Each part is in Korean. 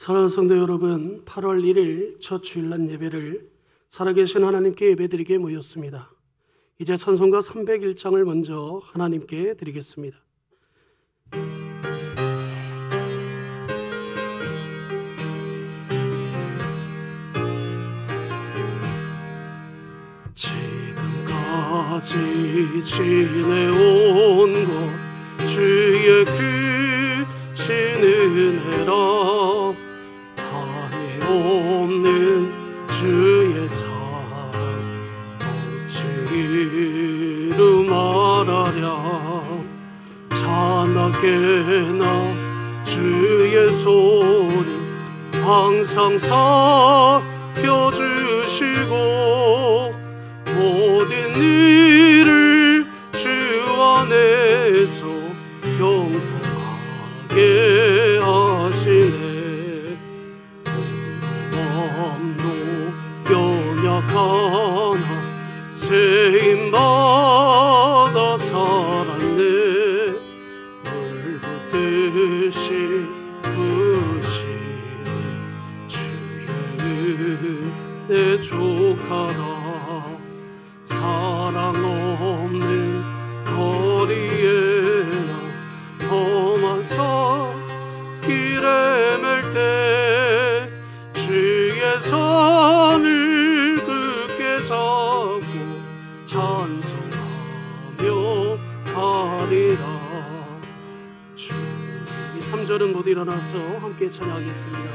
사랑하는 성도 여러분, 8월 1일 첫 주일날 예배를 살아계신 하나님께 예배드리게 모였습니다. 이제 찬송가 301장을 먼저 하나님께 드리겠습니다. 지금까지 지내온 것 주의 크신 은혜라, 한이 없는 주의 사랑 어찌 이루 말하랴. 찬하게나 주의 손이 항상 살펴주시고 모든 일을 주 안에서 형통하게 하시네. 마음도 연약하나 세임받아 살았네. 물붓듯이 부시는 주의 은혜 족하다. 사랑 없는 거리에나 험한 길에 맬 때 주의 손을 굳게 잡고 찬송하며 가리라. 이 3절은 모두 일어나서 함께 찬양하겠습니다.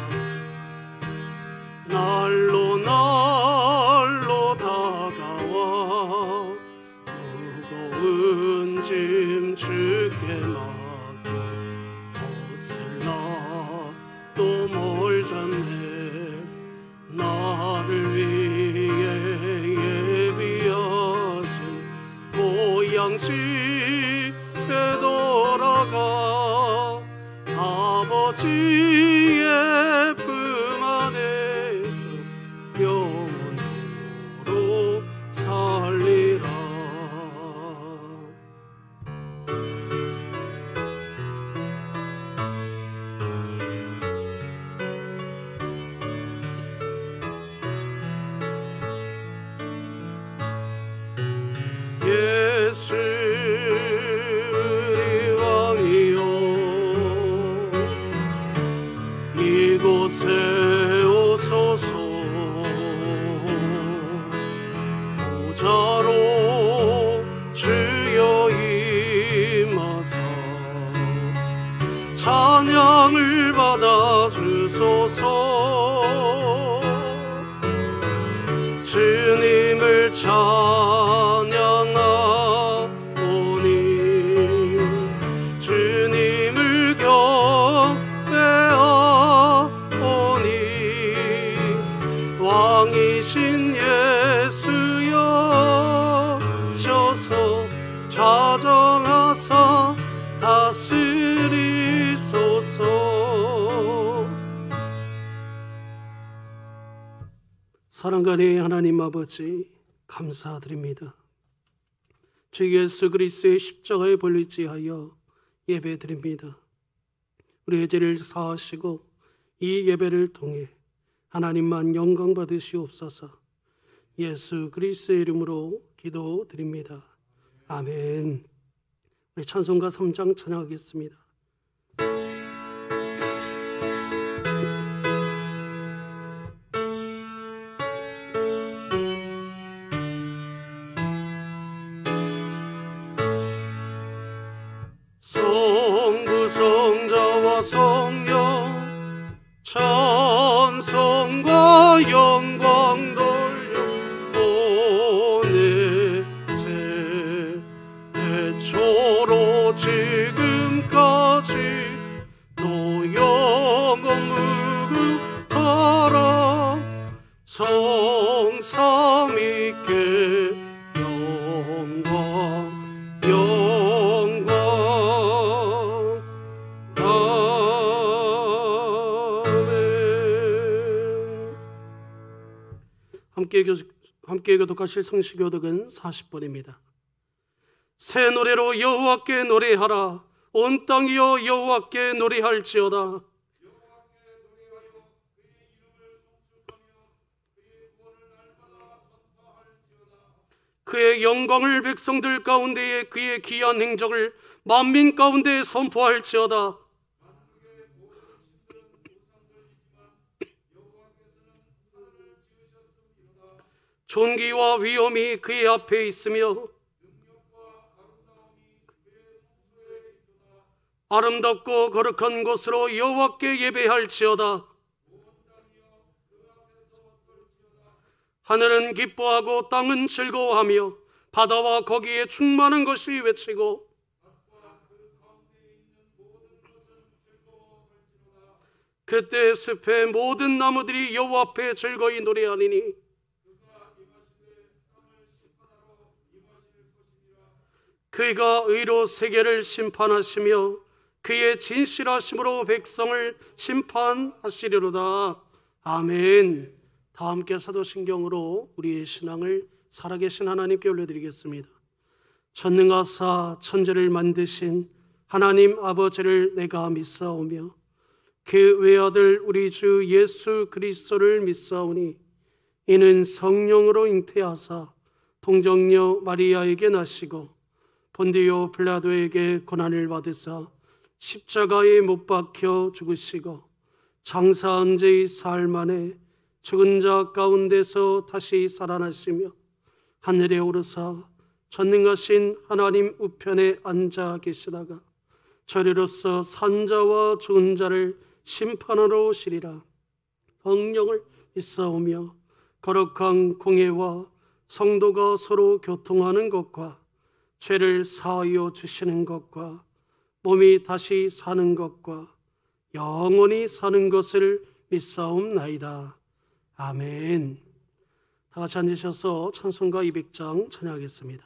날로 날로 다가와 무거운 짐 주께 맡겨 벗을라 또 멀잖네. 나를 위해 예비하신 고향 집에 돌아가 아버지의 품 안에서 영원토록 살리라. 예수 우리 왕이여, 이곳에 오소서. 보좌로 주여 임하사 찬양을 받아주소서. 주님을 찬양하오니 주님을 경배하오니 왕이신 예수여 셔서 좌정하사 다스리소서. 사랑간의 하나님 아버지, 감사드립니다. 주 예수 그리스도의 십자가에 볼리지하여 예배드립니다. 우리의 죄를 사하시고 이 예배를 통해 하나님만 영광 받으시옵소서. 예수 그리스도의 이름으로 기도드립니다. 아멘. 우리 찬송가 3장 찬양하겠습니다. 성부성자와 성령 찬송과 영광 돌려 보내세. 대초로 지금까지 또 영원 무궁하라. 성삼위께 영광 영광. 함께 교독하실 성시교독은 40번입니다. 새 노래로 여호와께 노래하라. 온 땅이여 여호와께 노래할지어다. 그의 영광을 백성들 가운데에 그의 귀한 행적을 만민 가운데 선포할지어다. 존귀와 위엄이 그의 앞에 있으며 아름답고 거룩한 곳으로 여호와께 예배할지어다. 하늘은 기뻐하고 땅은 즐거워하며 바다와 거기에 충만한 것이 외치고 그때 숲의 모든 나무들이 여호와 앞에 즐거이 노래하리니 그가 의로 세계를 심판하시며 그의 진실하심으로 백성을 심판하시리로다. 아멘. 다 함께 사도신경으로 우리의 신앙을 살아계신 하나님께 올려드리겠습니다. 전능하사 천지를 만드신 하나님 아버지를 내가 믿사오며 그 외아들 우리 주 예수 그리스도를 믿사오니 이는 성령으로 잉태하사 동정녀 마리아에게 나시고 본디오 빌라도에게 고난을 받으사 십자가에 못 박혀 죽으시고 장사한 지 사흘 만에 죽은 자 가운데서 다시 살아나시며 하늘에 오르사 전능하신 하나님 우편에 앉아 계시다가 저리로서 산자와 죽은 자를 심판하러 오시리라. 성령을 믿사오며 거룩한 공회와 성도가 서로 교통하는 것과 죄를 사하여 주시는 것과 몸이 다시 사는 것과 영원히 사는 것을 믿사옵나이다. 아멘. 다 같이 앉으셔서 찬송가 200장 찬양하겠습니다.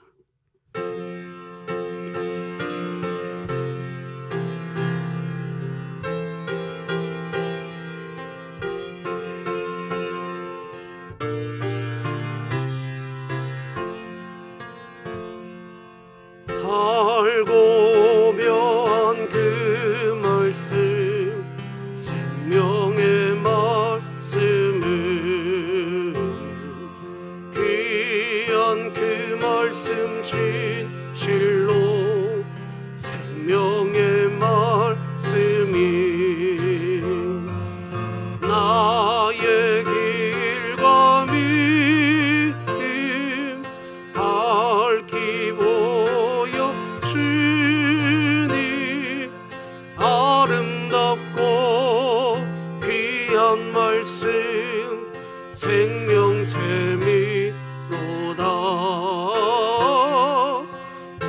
달고 묘한 그 말씀 생명의 말씀은 귀한 그 말씀 진실로 생명의 말씀이 나의 길과 믿음 밝히고 아름답고 귀한 말씀 생명샘이로다.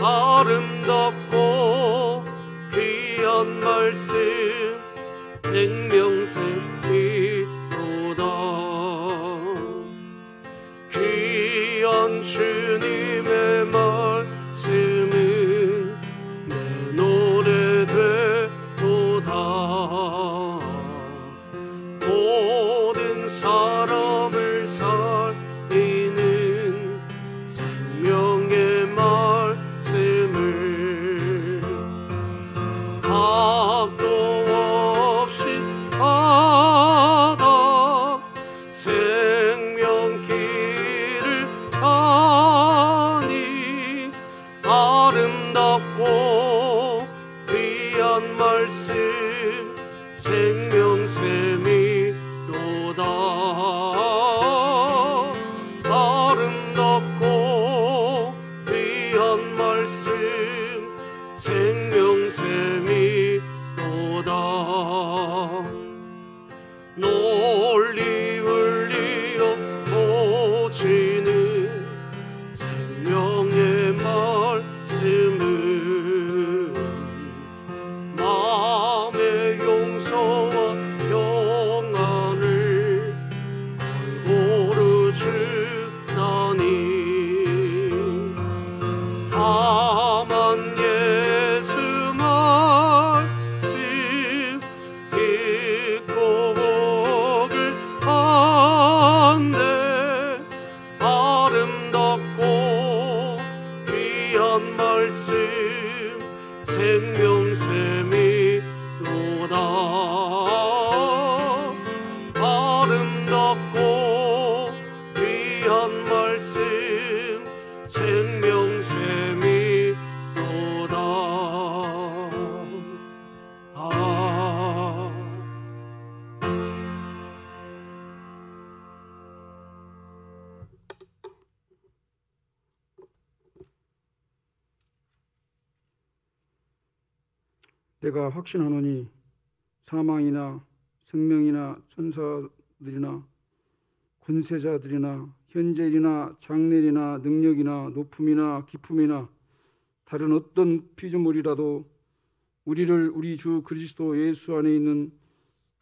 아름답고 귀한 말씀 생명샘이로다. 귀한 주님의 말씀은 내 노래 되도다. 모든 사람을 살리는 생명의 말씀을 합도 없이 받아 생명길을 내가 확신하노니 사망이나 생명이나 천사들이나 권세자들이나 현재일이나 장래일이나 능력이나 높음이나 깊음이나 다른 어떤 피조물이라도 우리를 우리 주 그리스도 예수 안에 있는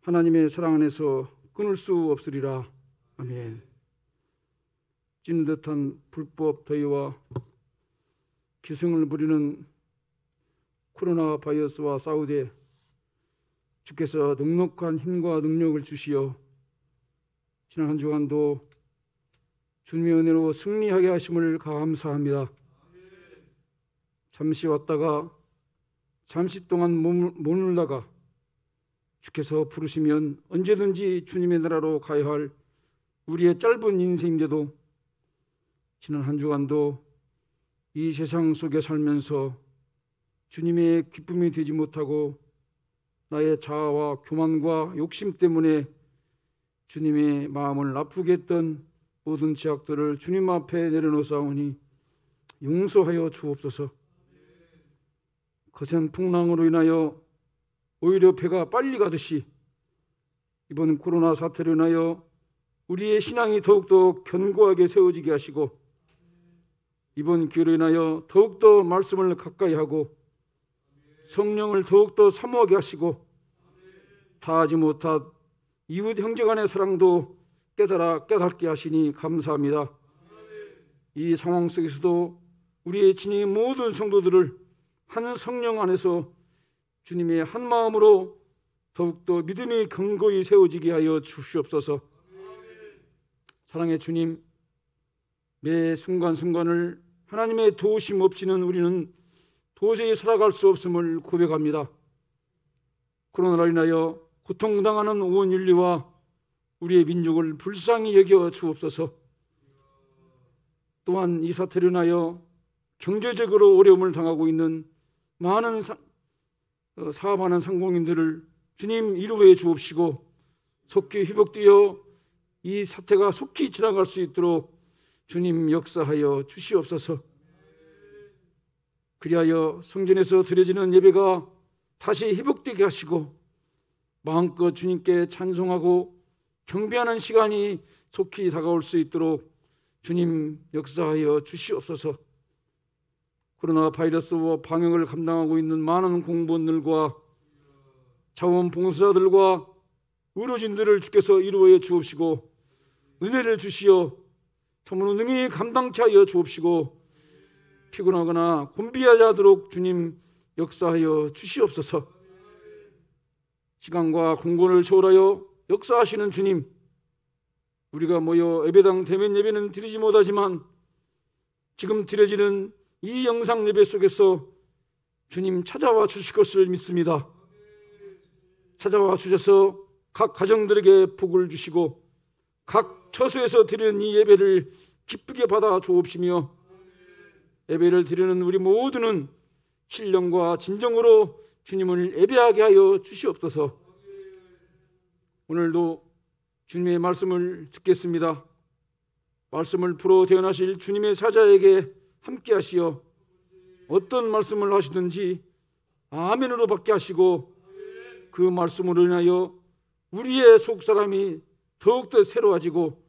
하나님의 사랑 안에서 끊을 수 없으리라. 아멘. 찌는 듯한 불법 더위와 기승을 부리는 코로나 바이러스와 싸우되 주께서 넉넉한 힘과 능력을 주시어 지난 한 주간도 주님의 은혜로 승리하게 하심을 감사합니다. 잠시 왔다가 잠시 동안 머물다가 주께서 부르시면 언제든지 주님의 나라로 가야 할 우리의 짧은 인생인데도 지난 한 주간도 이 세상 속에 살면서 주님의 기쁨이 되지 못하고 나의 자아와 교만과 욕심 때문에 주님의 마음을 아프게 했던 모든 죄악들을 주님 앞에 내려놓사오니 용서하여 주옵소서. 거센 풍랑으로 인하여 오히려 배가 빨리 가듯이 이번 코로나 사태로 인하여 우리의 신앙이 더욱더 견고하게 세워지게 하시고 이번 기회로 인하여 더욱더 말씀을 가까이 하고 성령을 더욱더 사모하게 하시고 다하지 못한 이웃 형제 간의 사랑도 깨닫게 하시니 감사합니다. 이 상황 속에서도 우리의 진의 모든 성도들을 한 성령 안에서 주님의 한 마음으로 더욱더 믿음이 견고히 세워지게 하여 주시옵소서. 사랑의 주님, 매 순간순간을 하나님의 도우심 없이는 우리는 도저히 살아갈 수 없음을 고백합니다. 코로나로 인하여 고통당하는 온 인류와 우리의 민족을 불쌍히 여겨 주옵소서. 또한 이 사태로 인하여 경제적으로 어려움을 당하고 있는 많은 사업하는 상공인들을 주님 위로해 주옵시고 속히 회복되어 이 사태가 속히 지나갈 수 있도록 주님 역사하여 주시옵소서. 그리하여 성전에서 드려지는 예배가 다시 회복되게 하시고 마음껏 주님께 찬송하고 경배하는 시간이 속히 다가올 수 있도록 주님 역사하여 주시옵소서. 코로나 바이러스와 방역을 감당하고 있는 많은 공무원들과 자원봉사자들과 의료진들을 주께서 이루어 주옵시고 은혜를 주시어 참으로 능히 감당케 하여 주옵시고 피곤하거나 곤비하지 않도록 주님 역사하여 주시옵소서. 시간과 공간을 초월하여 역사하시는 주님, 우리가 모여 예배당 대면 예배는 드리지 못하지만 지금 드려지는 이 영상 예배 속에서 주님 찾아와 주실 것을 믿습니다. 찾아와 주셔서 각 가정들에게 복을 주시고 각 처소에서 드리는 이 예배를 기쁘게 받아 주옵시며 예배를 드리는 우리 모두는 신령과 진정으로 주님을 예배하게 하여 주시옵소서. 오늘도 주님의 말씀을 듣겠습니다. 말씀을 풀어 대언하실 주님의 사자에게 함께 하시어 어떤 말씀을 하시든지 아멘으로 받게 하시고 그 말씀으로 인하여 우리의 속사람이 더욱더 새로워지고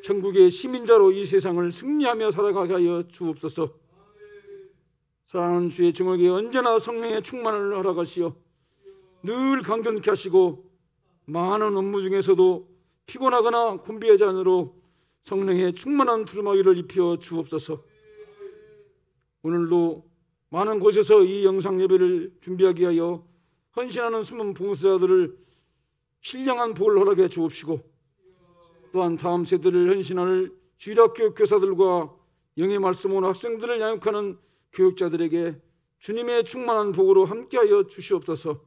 천국의 시민자로 이 세상을 승리하며 살아가게 하여 주옵소서. 사랑하는 주의 증언에게 언제나 성령의 충만을 허락하시어 늘 강건케 하시고 많은 업무 중에서도 피곤하거나 곤비하지 않도록 성령의 충만한 두루마기를 입혀 주옵소서. 오늘도 많은 곳에서 이 영상 예배를 준비하기 위하여 헌신하는 숨은 봉사자들을 신령한 복을 허락해 주옵시고 또한 다음 세대를 헌신할 주일학교 교사들과 영의 말씀 온 학생들을 양육하는 교육자들에게 주님의 충만한 복으로 함께하여 주시옵소서.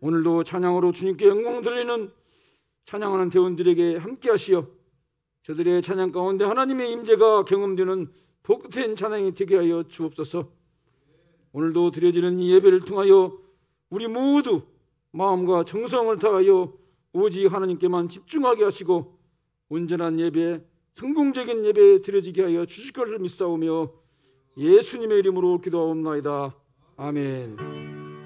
오늘도 찬양으로 주님께 영광 돌리는 찬양하는 대원들에게 함께하시어 저들의 찬양 가운데 하나님의 임재가 경험되는 복된 찬양이 되게 하여 주옵소서. 오늘도 드려지는 이 예배를 통하여 우리 모두 마음과 정성을 다하여 오직 하나님께만 집중하게 하시고 온전한 예배, 성공적인 예배 드려지게 하여 주실 것을 믿사오며 예수님의 이름으로 기도하옵나이다. 아멘.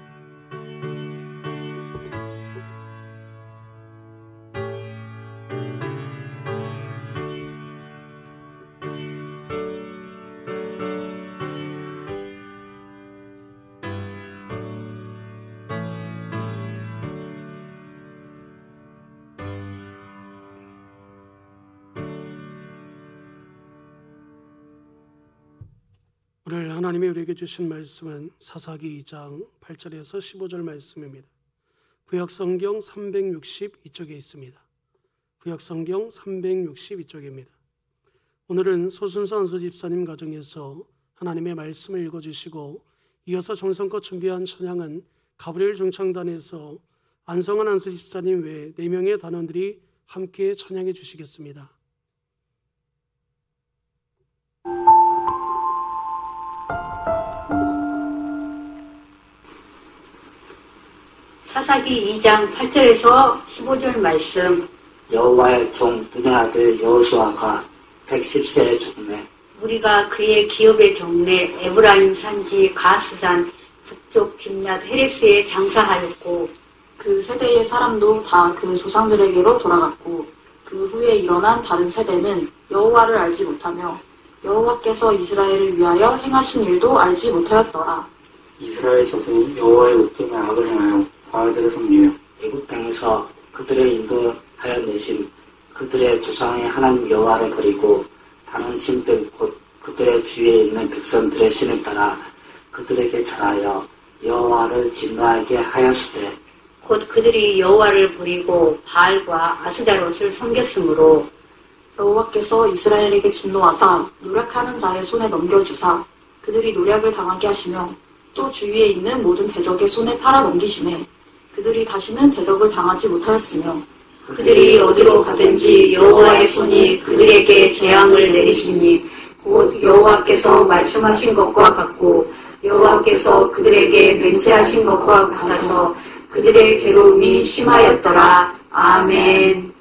오늘 하나님이 우리에게 주신 말씀은 사사기 2장 8절에서 15절 말씀입니다. 구약성경 362쪽에 있습니다. 구약성경 362쪽입니다. 오늘은 소순서 안수 집사님 가정에서 하나님의 말씀을 읽어주시고 이어서 정성껏 준비한 찬양은 가브리엘 중창단에서 안성환 안수 집사님 외 4명의 단원들이 함께 찬양해 주시겠습니다. 사사기 2장 8절에서 15절 말씀. 여호와의 종 눈의 아들 여호수아가 110세에 죽음에 우리가 그의 기업의 동네 에브라임 산지 가스산 북쪽 딥낫 헤레스에 장사하였고 그 세대의 사람도 다 그 조상들에게로 돌아갔고 그 후에 일어난 다른 세대는 여호와를 알지 못하며 여호와께서 이스라엘을 위하여 행하신 일도 알지 못하였더라. 이스라엘 자손이 여호와의 목전에 악을 행하여 바알들을 섬기며 애굽 땅에서 그들을 인도하여 내신 그들의 조상의 하나님 여호와를 버리고 다른 신들 곧 그들의 주위에 있는 백성들의 신을 따라 그들에게 절하여 여호와를 진노하게 하였으되 곧 그들이 여호와를 버리고 바알과 아스다롯을 섬겼으므로 여호와께서 이스라엘에게 진노하사 노력하는 자의 손에 넘겨주사 그들이 노력을 당하게 하시며 또 주위에 있는 모든 대적의 손에 팔아 넘기심에 그들이 다시는 대적을 당하지 못하였으며 그들이 어디로 가든지 여호와의 손이 그들에게 재앙을 내리시니 곧 여호와께서 말씀하신 것과 같고 여호와께서 그들에게 맹세하신 것과 같아서 그들의 괴로움이 심하였더라. 아멘.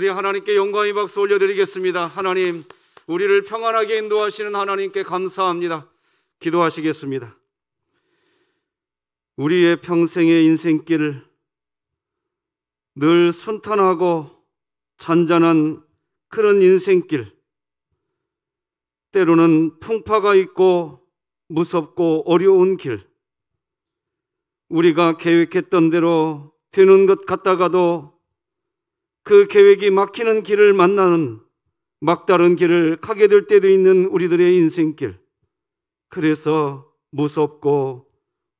우리 하나님께 영광의 박수 올려드리겠습니다. 하나님, 우리를 평안하게 인도하시는 하나님께 감사합니다. 기도하시겠습니다. 우리의 평생의 인생길을 늘 순탄하고 잔잔한 그런 인생길, 때로는 풍파가 있고 무섭고 어려운 길, 우리가 계획했던 대로 되는 것 같다가도 그 계획이 막히는 길을 만나는 막다른 길을 가게 될 때도 있는 우리들의 인생길, 그래서 무섭고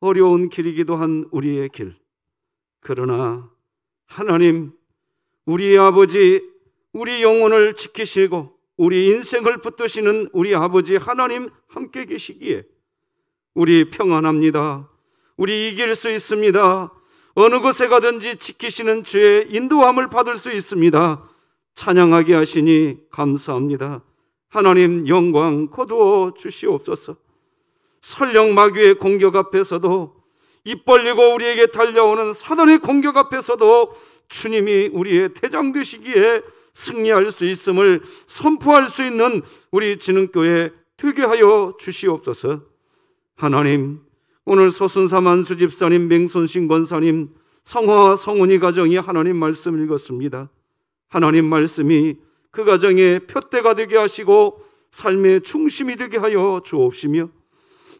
어려운 길이기도 한 우리의 길. 그러나 하나님, 우리 아버지, 우리 영혼을 지키시고 우리 인생을 붙드시는 우리 아버지 하나님 함께 계시기에 우리 평안합니다. 우리 이길 수 있습니다. 어느 곳에 가든지 지키시는 주의 인도함을 받을 수 있습니다. 찬양하게 하시니 감사합니다. 하나님, 영광 거두어 주시옵소서. 설령 마귀의 공격 앞에서도, 입 벌리고 우리에게 달려오는 사단의 공격 앞에서도 주님이 우리의 대장 되시기에 승리할 수 있음을 선포할 수 있는 우리 진흥교회 되게 하여 주시옵소서. 하나님, 오늘 서순삼 수집사님, 맹손신 권사님, 성화 성훈이 가정이 하나님 말씀 읽었습니다. 하나님 말씀이 그 가정의 표대가 되게 하시고 삶의 중심이 되게 하여 주옵시며,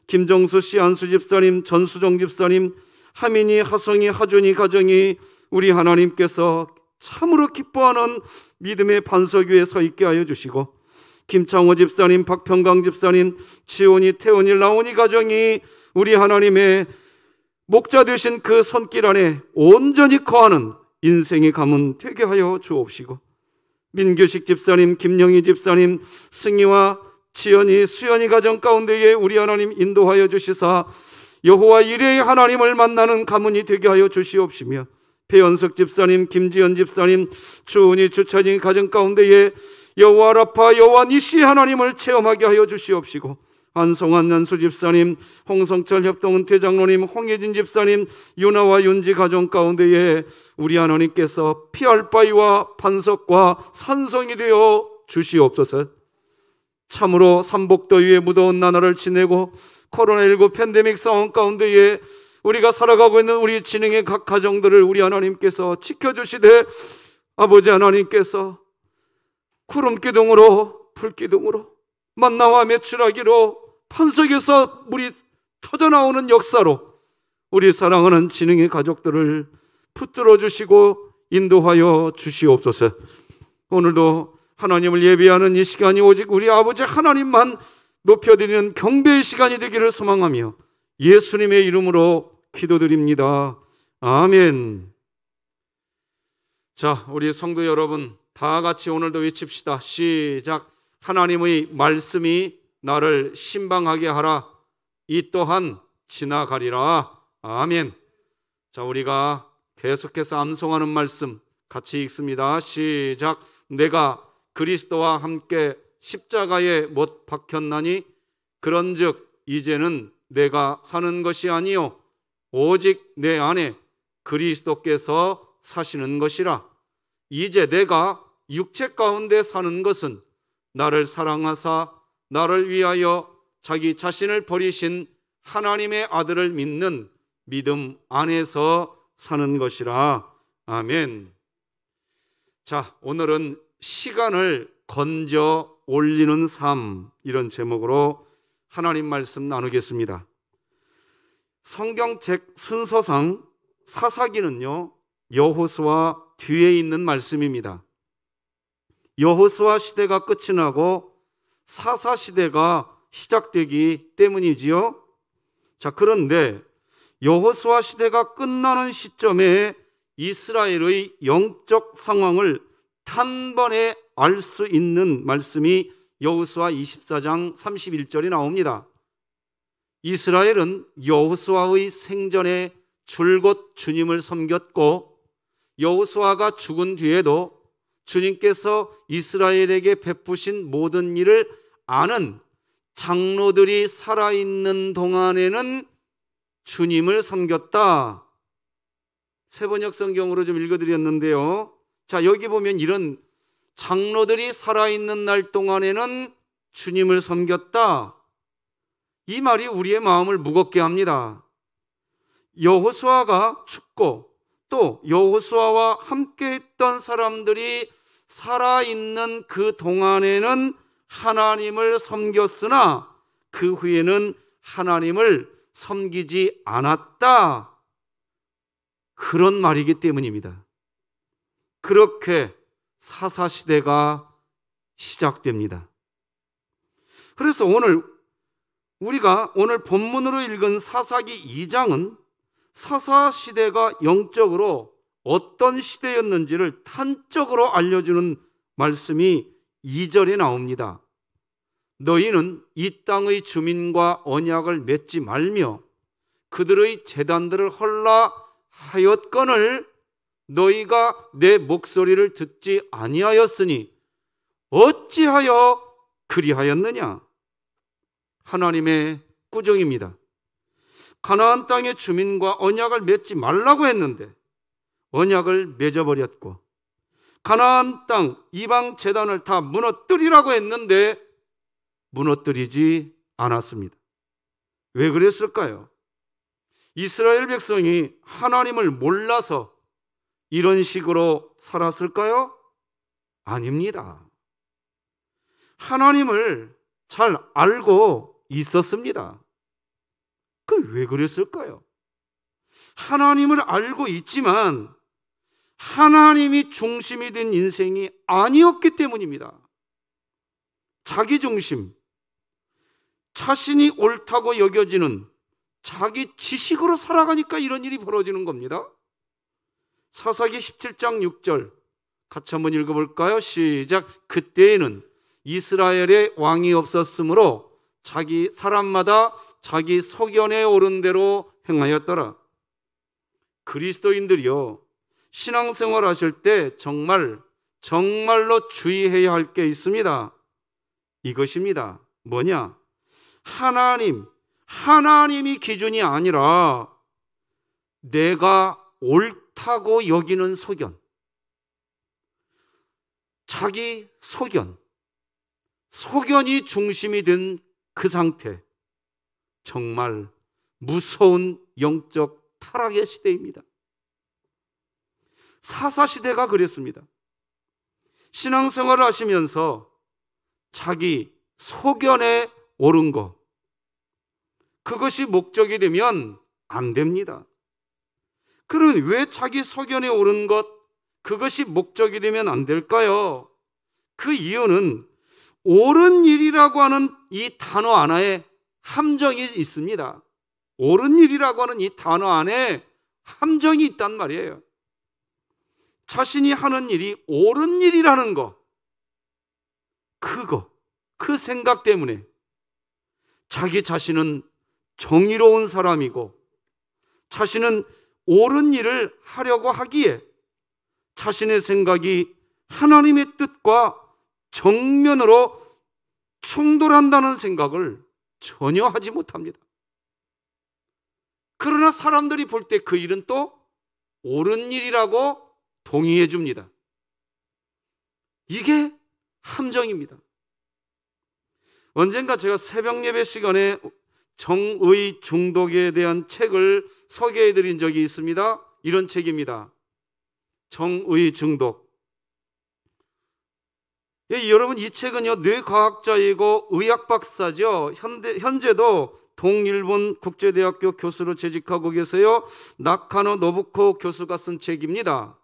김정수 씨, 안수 집사님, 전수정 집사님, 하민이, 하성이, 하준이 가정이 우리 하나님께서 참으로 기뻐하는 믿음의 반석 위에 서 있게 하여 주시고, 김창호 집사님, 박평강 집사님, 지온이, 태원이, 라온이 가정이 우리 하나님의 목자 되신 그 손길 안에 온전히 거하는 인생의 가문 되게 하여 주옵시고, 민규식 집사님, 김영희 집사님, 승희와 지연이, 수연이 가정 가운데에 우리 하나님 인도하여 주시사 여호와 이레의 하나님을 만나는 가문이 되게 하여 주시옵시며, 배연석 집사님, 김지연 집사님, 주은이, 주찬이 가정 가운데에 여호와 라파, 여호와 니시 하나님을 체험하게 하여 주시옵시고, 안성환, 안수 집사님, 홍성철 협동은퇴 장로님, 홍혜진 집사님, 윤아와 윤지 가정 가운데에 우리 하나님께서 피할 바위와 반석과 산성이 되어 주시옵소서. 참으로 삼복더위에 무더운 나날을 지내고 코로나19 팬데믹 상황 가운데에 우리가 살아가고 있는 우리 진행의 각 가정들을 우리 하나님께서 지켜주시되, 아버지 하나님께서 구름기둥으로, 불기둥으로, 만나와 메추라기로, 판석에서 물이 터져나오는 역사로 우리 사랑하는 진행의 가족들을 붙들어 주시고 인도하여 주시옵소서. 오늘도 하나님을 예배하는 이 시간이 오직 우리 아버지 하나님만 높여드리는 경배의 시간이 되기를 소망하며 예수님의 이름으로 기도드립니다. 아멘. 자, 우리 성도 여러분, 다 같이 오늘도 외칩시다. 시작. 하나님의 말씀이 나를 신방하게 하라. 이 또한 지나가리라. 아멘. 자, 우리가 계속해서 암송하는 말씀 같이 읽습니다. 시작. 내가 그리스도와 함께 십자가에 못 박혔나니 그런즉 이제는 내가 사는 것이 아니요 오직 내 안에 그리스도께서 사시는 것이라. 이제 내가 육체 가운데 사는 것은 나를 사랑하사 나를 위하여 자기 자신을 버리신 하나님의 아들을 믿는 믿음 안에서 사는 것이라. 아멘. 자, 오늘은 시간을 건져 올리는 삶, 이런 제목으로 하나님 말씀 나누겠습니다. 성경책 순서상 사사기는요, 여호수아 뒤에 있는 말씀입니다. 여호수아 시대가 끝이 나고 사사 시대가 시작되기 때문이지요. 자, 그런데 여호수아 시대가 끝나는 시점에 이스라엘의 영적 상황을 단번에 알 수 있는 말씀이 여호수아 24장 31절이 나옵니다. 이스라엘은 여호수아의 생전에 줄곧 주님을 섬겼고, 여호수아가 죽은 뒤에도 주님께서 이스라엘에게 베푸신 모든 일을 아는 장로들이 살아있는 동안에는 주님을 섬겼다. 세번역 성경으로 좀 읽어드렸는데요. 자, 여기 보면 이런 장로들이 살아있는 날 동안에는 주님을 섬겼다. 이 말이 우리의 마음을 무겁게 합니다. 여호수아가 죽고 또 여호수아와 함께 했던 사람들이 살아있는 그 동안에는 하나님을 섬겼으나 그 후에는 하나님을 섬기지 않았다. 그런 말이기 때문입니다. 그렇게 사사시대가 시작됩니다. 그래서 우리가 오늘 본문으로 읽은 사사기 2장은 사사시대가 영적으로 어떤 시대였는지를 단적으로 알려주는 말씀이 2절에 나옵니다. 너희는 이 땅의 주민과 언약을 맺지 말며 그들의 제단들을 헐라 하였거늘 너희가 내 목소리를 듣지 아니하였으니 어찌하여 그리하였느냐? 하나님의 꾸정입니다. 가나안 땅의 주민과 언약을 맺지 말라고 했는데 언약을 맺어버렸고, 가나안 땅 이방 제단을 다 무너뜨리라고 했는데 무너뜨리지 않았습니다. 왜 그랬을까요? 이스라엘 백성이 하나님을 몰라서 이런 식으로 살았을까요? 아닙니다. 하나님을 잘 알고 있었습니다. 왜 그랬을까요? 하나님을 알고 있지만 하나님이 중심이 된 인생이 아니었기 때문입니다. 자기 중심, 자신이 옳다고 여겨지는 자기 지식으로 살아가니까 이런 일이 벌어지는 겁니다. 사사기 17장 6절 같이 한번 읽어볼까요? 시작. 그때에는 이스라엘에 왕이 없었으므로 자기 사람마다 자기 소견에 오른 대로 행하였더라. 그리스도인들이요, 신앙생활 하실 때 정말로 주의해야 할 게 있습니다. 이것입니다. 뭐냐? 하나님이 기준이 아니라 내가 옳다고 여기는 소견, 자기 소견이 중심이 된 그 상태, 정말 무서운 영적 타락의 시대입니다. 사사시대가 그랬습니다. 신앙생활을 하시면서 자기 소견에 옳은 것, 그것이 목적이 되면 안 됩니다. 그러면 왜 자기 소견에 옳은 것, 그것이 목적이 되면 안 될까요? 그 이유는 옳은 일이라고 하는 이 단어 하나에 함정이 있습니다. 옳은 일이라고 하는 이 단어 안에 함정이 있단 말이에요. 자신이 하는 일이 옳은 일이라는 거, 그 생각 때문에 자기 자신은 정의로운 사람이고 자신은 옳은 일을 하려고 하기에 자신의 생각이 하나님의 뜻과 정면으로 충돌한다는 생각을 전혀 하지 못합니다. 그러나 사람들이 볼 때 그 일은 또 옳은 일이라고 동의해 줍니다. 이게 함정입니다. 언젠가 제가 새벽 예배 시간에 정의 중독에 대한 책을 소개해 드린 적이 있습니다. 이런 책입니다. 정의 중독. 여러분, 이 책은요, 뇌과학자이고 의학 박사죠. 현재도 동일본 국제대학교 교수로 재직하고 계세요. 나카노 노부코 교수가 쓴 책입니다.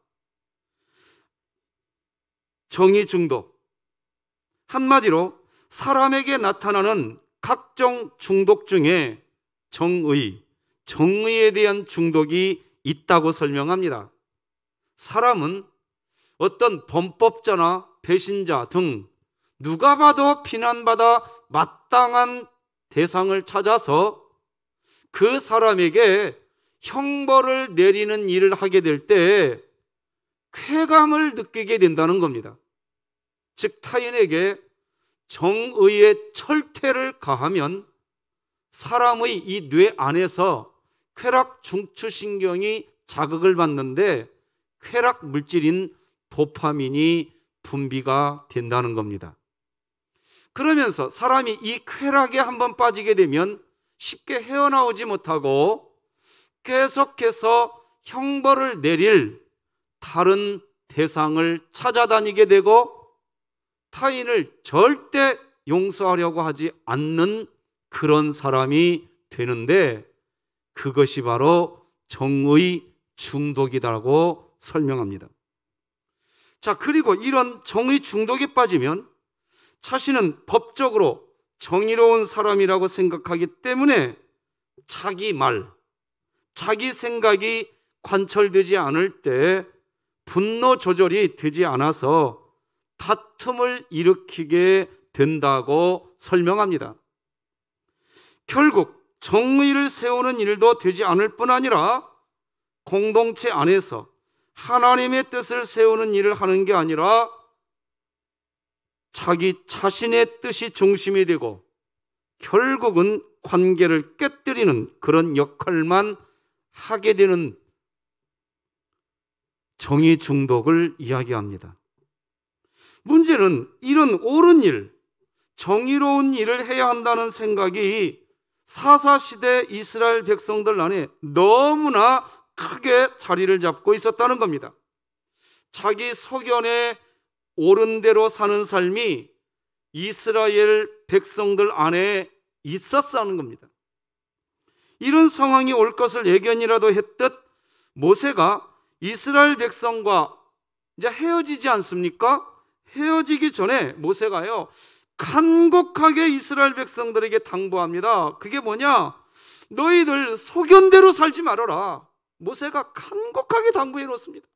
정의 중독. 한마디로 사람에게 나타나는 각종 중독 중에 정의에 대한 중독이 있다고 설명합니다. 사람은 어떤 범법자나 배신자 등 누가 봐도 비난받아 마땅한 대상을 찾아서 그 사람에게 형벌을 내리는 일을 하게 될 때 쾌감을 느끼게 된다는 겁니다. 즉, 타인에게 정의의 철퇴를 가하면 사람의 이 뇌 안에서 쾌락 중추신경이 자극을 받는데 쾌락 물질인 도파민이 분비가 된다는 겁니다. 그러면서 사람이 이 쾌락에 한번 빠지게 되면 쉽게 헤어나오지 못하고 계속해서 형벌을 내릴 다른 대상을 찾아다니게 되고 타인을 절대 용서하려고 하지 않는 그런 사람이 되는데, 그것이 바로 정의 중독이라고 설명합니다. 자, 그리고 이런 정의 중독에 빠지면 자신은 법적으로 정의로운 사람이라고 생각하기 때문에 자기 말, 자기 생각이 관철되지 않을 때 분노 조절이 되지 않아서 다툼을 일으키게 된다고 설명합니다. 결국 정의를 세우는 일도 되지 않을 뿐 아니라 공동체 안에서 하나님의 뜻을 세우는 일을 하는 게 아니라 자기 자신의 뜻이 중심이 되고 결국은 관계를 깨뜨리는 그런 역할만 하게 되는 정의 중독을 이야기합니다. 문제는 이런 옳은 일, 정의로운 일을 해야 한다는 생각이 사사시대 이스라엘 백성들 안에 너무나 크게 자리를 잡고 있었다는 겁니다. 자기 소견에 옳은 대로 사는 삶이 이스라엘 백성들 안에 있었다는 겁니다. 이런 상황이 올 것을 예견이라도 했듯 모세가 이스라엘 백성과 이제 헤어지지 않습니까? 헤어지기 전에 모세가요, 간곡하게 이스라엘 백성들에게 당부합니다. 그게 뭐냐? 너희들 소견대로 살지 말아라. 모세가 간곡하게 당부해 놓습니다.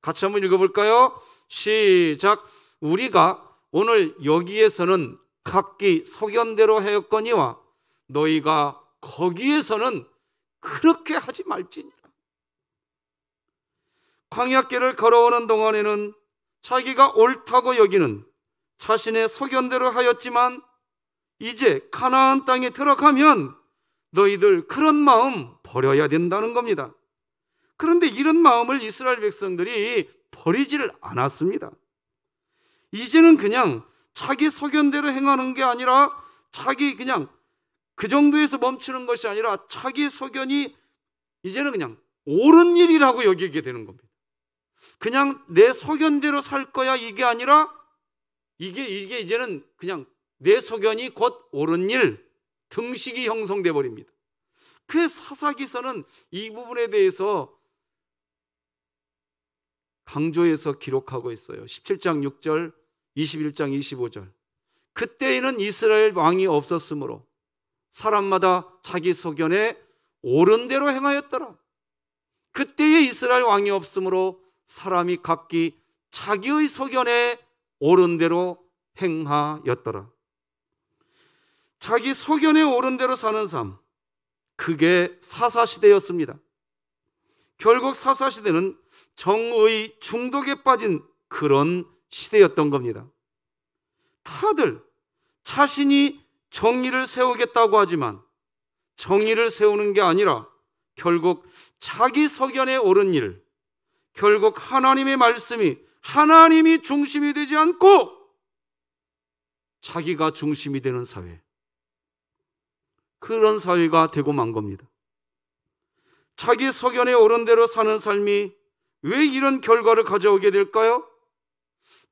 같이 한번 읽어볼까요? 시작. 우리가 오늘 여기에서는 각기 소견대로 하였거니와 너희가 거기에서는 그렇게 하지 말지니라. 광야길을 걸어오는 동안에는 자기가 옳다고 여기는 자신의 소견대로 하였지만 이제 가나안 땅에 들어가면 너희들 그런 마음 버려야 된다는 겁니다. 그런데 이런 마음을 이스라엘 백성들이 버리지를 않았습니다. 이제는 그냥 자기 소견대로 행하는 게 아니라 자기 그냥 그 정도에서 멈추는 것이 아니라 자기 소견이 이제는 그냥 옳은 일이라고 여기게 되는 겁니다. 그냥 내 소견대로 살 거야 이게 아니라 이게 이제는 그냥 내 소견이 곧 옳은 일, 등식이 형성돼 버립니다. 그 사사기서는 이 부분에 대해서 강조해서 기록하고 있어요. 17장 6절, 21장 25절. 그때에는 이스라엘 왕이 없었으므로 사람마다 자기 소견에 옳은 대로 행하였더라. 그때에 이스라엘 왕이 없으므로 사람이 각기 자기의 소견에 옳은 대로 행하였더라. 자기 소견에 옳은 대로 사는 삶, 그게 사사시대였습니다. 결국 사사시대는 정의 중독에 빠진 그런 시대였던 겁니다. 다들 자신이 정의를 세우겠다고 하지만 정의를 세우는 게 아니라 결국 자기 소견에 옳은 일, 결국 하나님의 말씀이 하나님이 중심이 되지 않고 자기가 중심이 되는 사회, 그런 사회가 되고 만 겁니다. 자기 소견에 옳은 대로 사는 삶이 왜 이런 결과를 가져오게 될까요?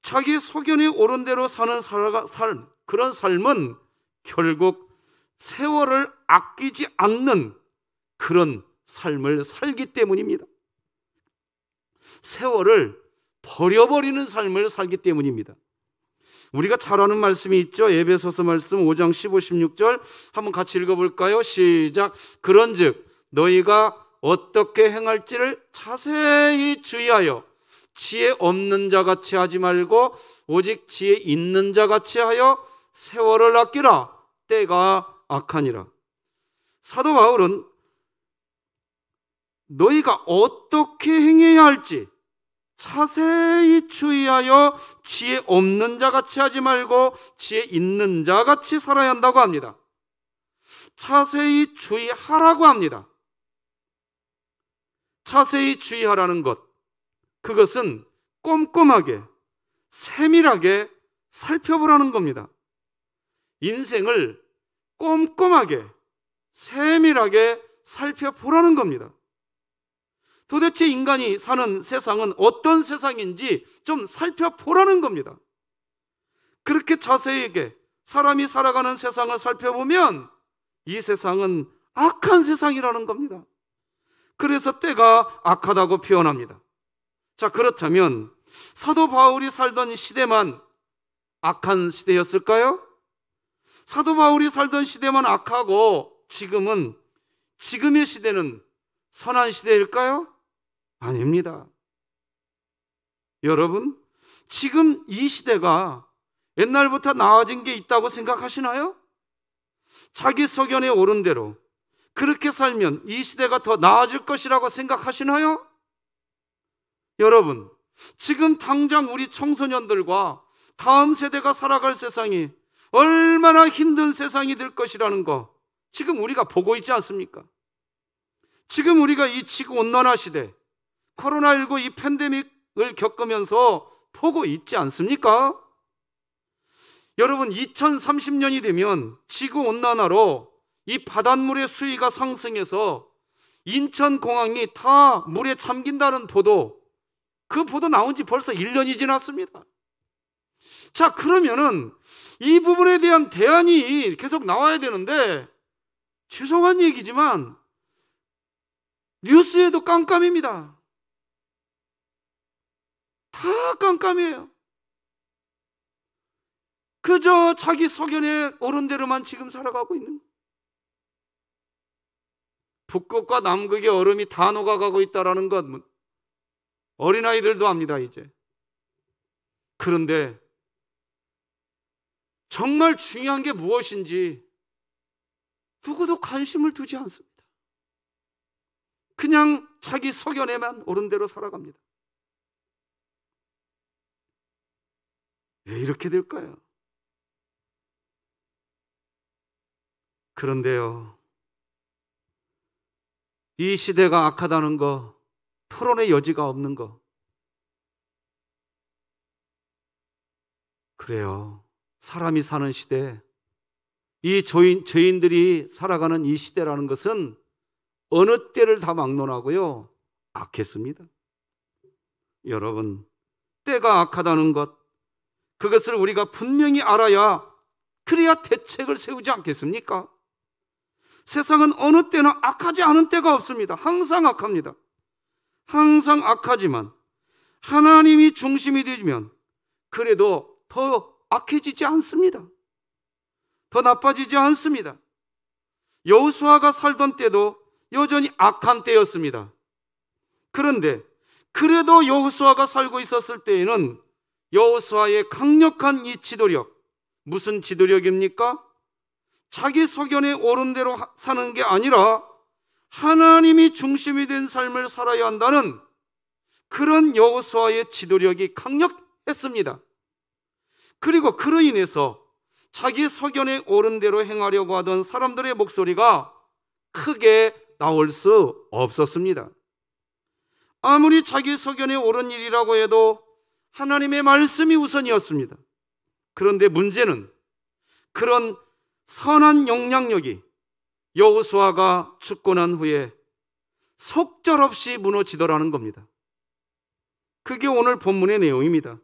자기 소견에 옳은 대로 사는 삶, 그런 삶은 결국 세월을 아끼지 않는 그런 삶을 살기 때문입니다. 세월을 버려버리는 삶을 살기 때문입니다. 우리가 잘 아는 말씀이 있죠. 에베소서 말씀 5장 15, 16절 한번 같이 읽어볼까요? 시작. 그런즉 너희가 어떻게 행할지를 자세히 주의하여 지혜 없는 자같이 하지 말고 오직 지혜 있는 자같이 하여 세월을 아끼라. 때가 악하니라. 사도 바울은 너희가 어떻게 행해야 할지 자세히 주의하여 지혜 없는 자같이 하지 말고 지혜 있는 자같이 살아야 한다고 합니다. 자세히 주의하라고 합니다. 자세히 주의하라는 것, 그것은 꼼꼼하게 세밀하게 살펴보라는 겁니다. 인생을 꼼꼼하게 세밀하게 살펴보라는 겁니다. 도대체 인간이 사는 세상은 어떤 세상인지 좀 살펴보라는 겁니다. 그렇게 자세하게 사람이 살아가는 세상을 살펴보면 이 세상은 악한 세상이라는 겁니다. 그래서 때가 악하다고 표현합니다. 자, 그렇다면 사도 바울이 살던 시대만 악한 시대였을까요? 사도 바울이 살던 시대만 악하고 지금의 시대는 선한 시대일까요? 아닙니다. 여러분, 지금 이 시대가 옛날부터 나아진 게 있다고 생각하시나요? 자기 소견에 오른 대로 그렇게 살면 이 시대가 더 나아질 것이라고 생각하시나요? 여러분, 지금 당장 우리 청소년들과 다음 세대가 살아갈 세상이 얼마나 힘든 세상이 될 것이라는 거 지금 우리가 보고 있지 않습니까? 지금 우리가 이 지구온난화 시대, 코로나19 이 팬데믹을 겪으면서 보고 있지 않습니까? 여러분, 2030년이 되면 지구온난화로 이 바닷물의 수위가 상승해서 인천공항이 다 물에 잠긴다는 보도, 그 보도 나온 지 벌써 1년이 지났습니다. 자, 그러면은 이 부분에 대한 대안이 계속 나와야 되는데, 죄송한 얘기지만 뉴스에도 깜깜입니다. 다 깜깜해요. 그저 자기 소견에 옳은 대로만 지금 살아가고 있는 거예요. 북극과 남극의 얼음이 다 녹아가고 있다는 것 어린아이들도 압니다, 이제. 그런데 정말 중요한 게 무엇인지 누구도 관심을 두지 않습니다. 그냥 자기 소견에만 옳은 대로 살아갑니다. 왜 이렇게 될까요? 그런데요, 이 시대가 악하다는 거, 토론의 여지가 없는 거. 그래요. 사람이 사는 시대, 이 죄인들이 살아가는 이 시대라는 것은 어느 때를 다 막론하고요, 악했습니다. 여러분, 때가 악하다는 것, 그것을 우리가 분명히 알아야 그래야 대책을 세우지 않겠습니까? 세상은 어느 때나 악하지 않은 때가 없습니다. 항상 악합니다. 항상 악하지만 하나님이 중심이 되면 그래도 더 악해지지 않습니다. 더 나빠지지 않습니다. 여호수아가 살던 때도 여전히 악한 때였습니다. 그런데 그래도 여호수아가 살고 있었을 때에는 여호수아의 강력한 이 지도력, 무슨 지도력입니까? 자기 소견에 옳은 대로 사는 게 아니라 하나님이 중심이 된 삶을 살아야 한다는 그런 여호수아의 지도력이 강력했습니다. 그리고 그로 인해서 자기 소견에 옳은 대로 행하려고 하던 사람들의 목소리가 크게 나올 수 없었습니다. 아무리 자기 소견에 옳은 일이라고 해도 하나님의 말씀이 우선이었습니다. 그런데 문제는 그런 선한 영향력이 여호수아가 죽고 난 후에 속절없이 무너지더라는 겁니다. 그게 오늘 본문의 내용입니다.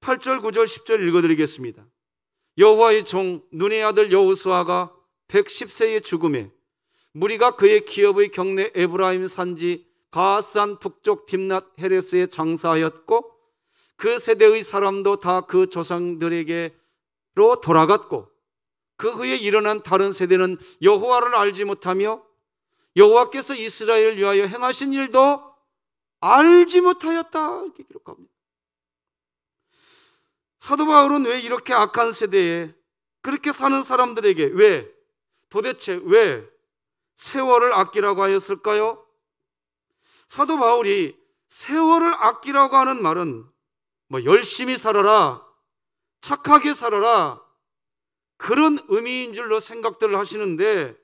8절, 9절, 10절 읽어드리겠습니다. 여호와의 종 눈의 아들 여호수아가 110세의 죽음에 무리가 그의 기업의 경내 에브라임 산지 가앗산 북쪽 딥낫 헤레스에 장사하였고 그 세대의 사람도 다 그 조상들에게로 돌아갔고 그 후에 일어난 다른 세대는 여호와를 알지 못하며 여호와께서 이스라엘을 위하여 행하신 일도 알지 못하였다, 이렇게 기록합니다. 사도 바울은 왜 이렇게 악한 세대에 그렇게 사는 사람들에게 도대체 왜 세월을 아끼라고 하였을까요? 사도 바울이 세월을 아끼라고 하는 말은 열심히 살아라, 착하게 살아라, 그런 의미인 줄로 생각들을 하시는데,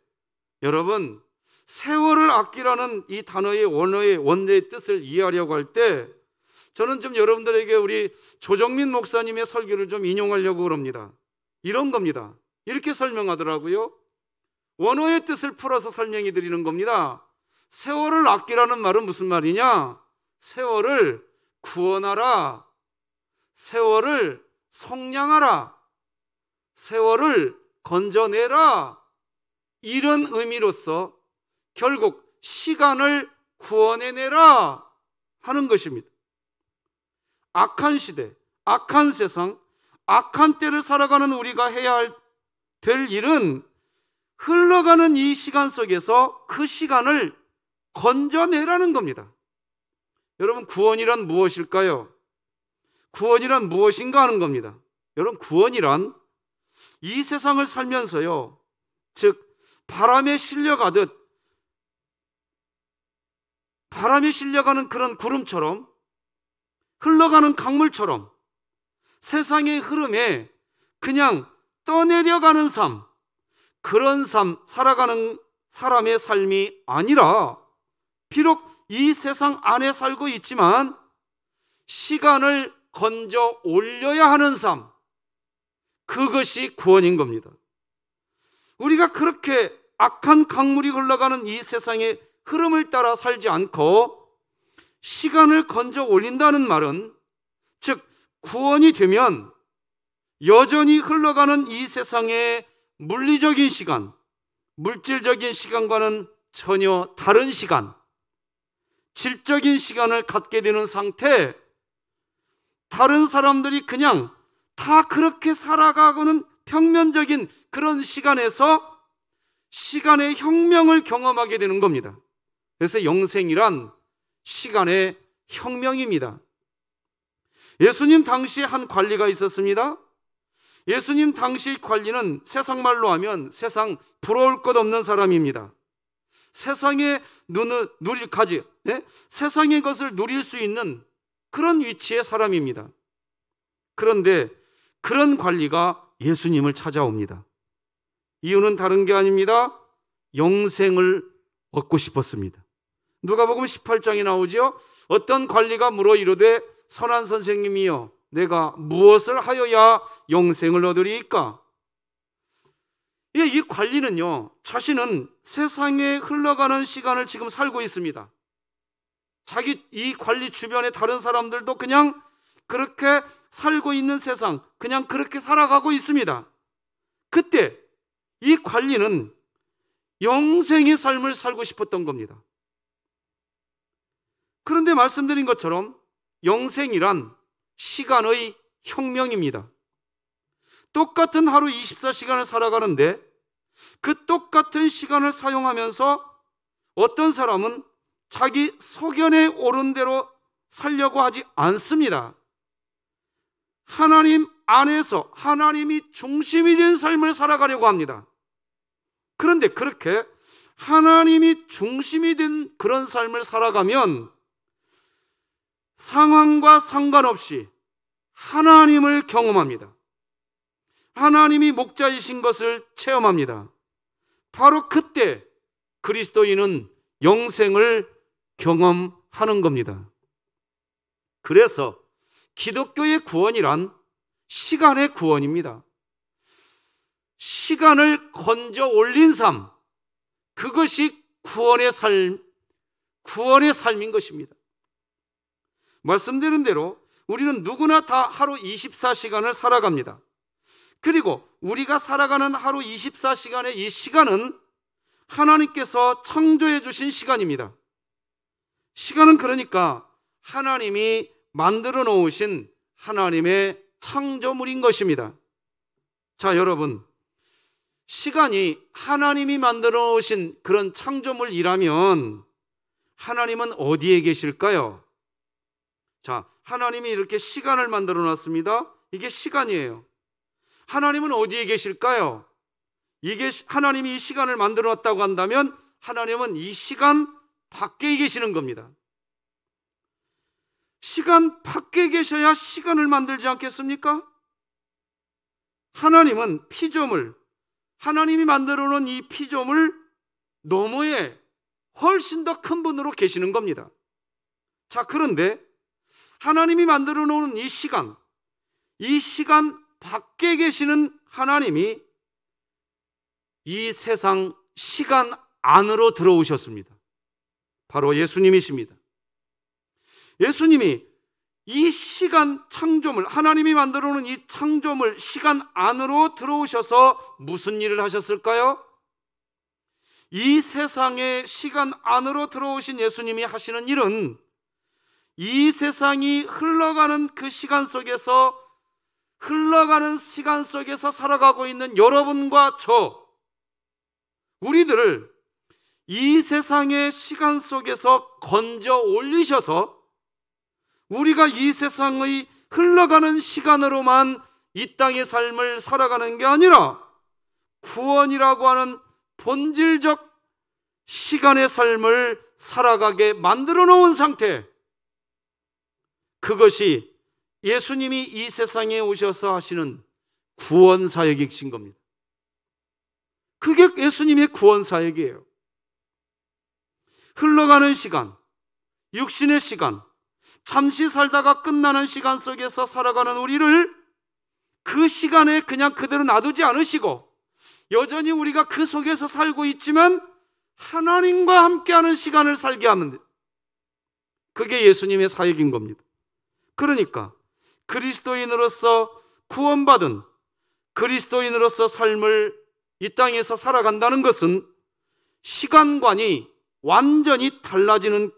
여러분, 세월을 아끼라는 이 단어의 원어의 뜻을 이해하려고 할 때 저는 좀 여러분들에게 우리 조정민 목사님의 설교를 좀 인용하려고 그럽니다. 이런 겁니다. 이렇게 설명하더라고요. 원어의 뜻을 풀어서 설명해 드리는 겁니다. 세월을 아끼라는 말은 무슨 말이냐? 세월을 구원하라, 세월을 속량하라, 세월을 건져내라, 이런 의미로서 결국 시간을 구원해내라 하는 것입니다. 악한 시대, 악한 세상, 악한 때를 살아가는 우리가 해야 될 일은 흘러가는 이 시간 속에서 그 시간을 건져내라는 겁니다. 여러분, 구원이란 무엇일까요? 구원이란 무엇인가 하는 겁니다. 여러분, 구원이란 이 세상을 살면서요, 즉 바람에 실려가듯, 바람에 실려가는 그런 구름처럼, 흘러가는 강물처럼 세상의 흐름에 그냥 떠내려가는 삶, 그런 삶 살아가는 사람의 삶이 아니라, 비록 이 세상 안에 살고 있지만 시간을 건져 올려야 하는 삶, 그것이 구원인 겁니다. 우리가 그렇게 악한 강물이 흘러가는 이 세상의 흐름을 따라 살지 않고 시간을 건져 올린다는 말은, 즉 구원이 되면 여전히 흘러가는 이 세상의 물리적인 시간, 물질적인 시간과는 전혀 다른 시간, 질적인 시간을 갖게 되는 상태, 다른 사람들이 그냥 다 그렇게 살아가고는 평면적인 그런 시간에서 시간의 혁명을 경험하게 되는 겁니다. 그래서 영생이란 시간의 혁명입니다. 예수님 당시에 한 관리가 있었습니다. 예수님 당시 관리는 세상 말로 하면 세상 부러울 것 없는 사람입니다. 세상의 눈을 누릴 가지, 세상의 것을 누릴 수 있는 그런 위치의 사람입니다. 그런데 그런 관리가 예수님을 찾아옵니다. 이유는 다른 게 아닙니다. 영생을 얻고 싶었습니다. 누가복음 18장에 나오죠. 어떤 관리가 물어 이르되 선한 선생님이여 내가 무엇을 하여야 영생을 얻으리이까? 이 관리는요, 자신은 세상에 흘러가는 시간을 지금 살고 있습니다. 자기 이 관리 주변의 다른 사람들도 그냥 그렇게 살고 있는 세상, 그냥 그렇게 살아가고 있습니다. 그때 이 관리는 영생의 삶을 살고 싶었던 겁니다. 그런데 말씀드린 것처럼 영생이란 시간의 혁명입니다. 똑같은 하루 24시간을 살아가는데 그 똑같은 시간을 사용하면서 어떤 사람은 자기 소견에 오른 대로 살려고 하지 않습니다. 하나님 안에서 하나님이 중심이 된 삶을 살아가려고 합니다. 그런데 그렇게 하나님이 중심이 된 그런 삶을 살아가면 상황과 상관없이 하나님을 경험합니다. 하나님이 목자이신 것을 체험합니다. 바로 그때 그리스도인은 영생을 경험하는 겁니다. 그래서 기독교의 구원이란 시간의 구원입니다. 시간을 건져 올린 삶, 그것이 구원의 삶인 것입니다. 말씀드린 대로 우리는 누구나 다 하루 24시간을 살아갑니다. 그리고 우리가 살아가는 하루 24시간의 이 시간은 하나님께서 창조해 주신 시간입니다. 시간은 그러니까 하나님이 만들어 놓으신 하나님의 창조물인 것입니다. 자, 여러분, 시간이 하나님이 만들어 놓으신 그런 창조물이라면 하나님은 어디에 계실까요? 자, 하나님이 이렇게 시간을 만들어 놨습니다. 이게 시간이에요. 하나님은 어디에 계실까요? 이게 하나님이 이 시간을 만들어 놨다고 한다면 하나님은 이 시간 밖에 계시는 겁니다. 시간 밖에 계셔야 시간을 만들지 않겠습니까? 하나님은 피조물, 하나님이 만들어 놓은 이 피조물 너머에 훨씬 더 큰 분으로 계시는 겁니다. 자, 그런데 하나님이 만들어 놓은 이 시간 밖에 계시는 하나님이 이 세상 시간 안으로 들어오셨습니다. 바로 예수님이십니다. 예수님이 이 시간 창조물, 하나님이 만들어 놓은 이 창조물 시간 안으로 들어오셔서 무슨 일을 하셨을까요? 이 세상의 시간 안으로 들어오신 예수님이 하시는 일은 이 세상이 흘러가는 시간 속에서 살아가고 있는 여러분과 우리들을 이 세상의 시간 속에서 건져 올리셔서 우리가 이 세상의 흘러가는 시간으로만 이 땅의 삶을 살아가는 게 아니라 구원이라고 하는 본질적 시간의 삶을 살아가게 만들어 놓은 상태, 그것이 예수님이 이 세상에 오셔서 하시는 구원 사역이신 겁니다. 그게 예수님의 구원 사역이에요. 흘러가는 시간, 육신의 시간, 잠시 살다가 끝나는 시간 속에서 살아가는 우리를 그 시간에 그냥 그대로 놔두지 않으시고 여전히 우리가 그 속에서 살고 있지만 하나님과 함께하는 시간을 살게 하는, 그게 예수님의 사역인 겁니다. 그러니까 그리스도인으로서 구원받은 그리스도인으로서 삶을 이 땅에서 살아간다는 것은 시간관이 완전히 달라지는,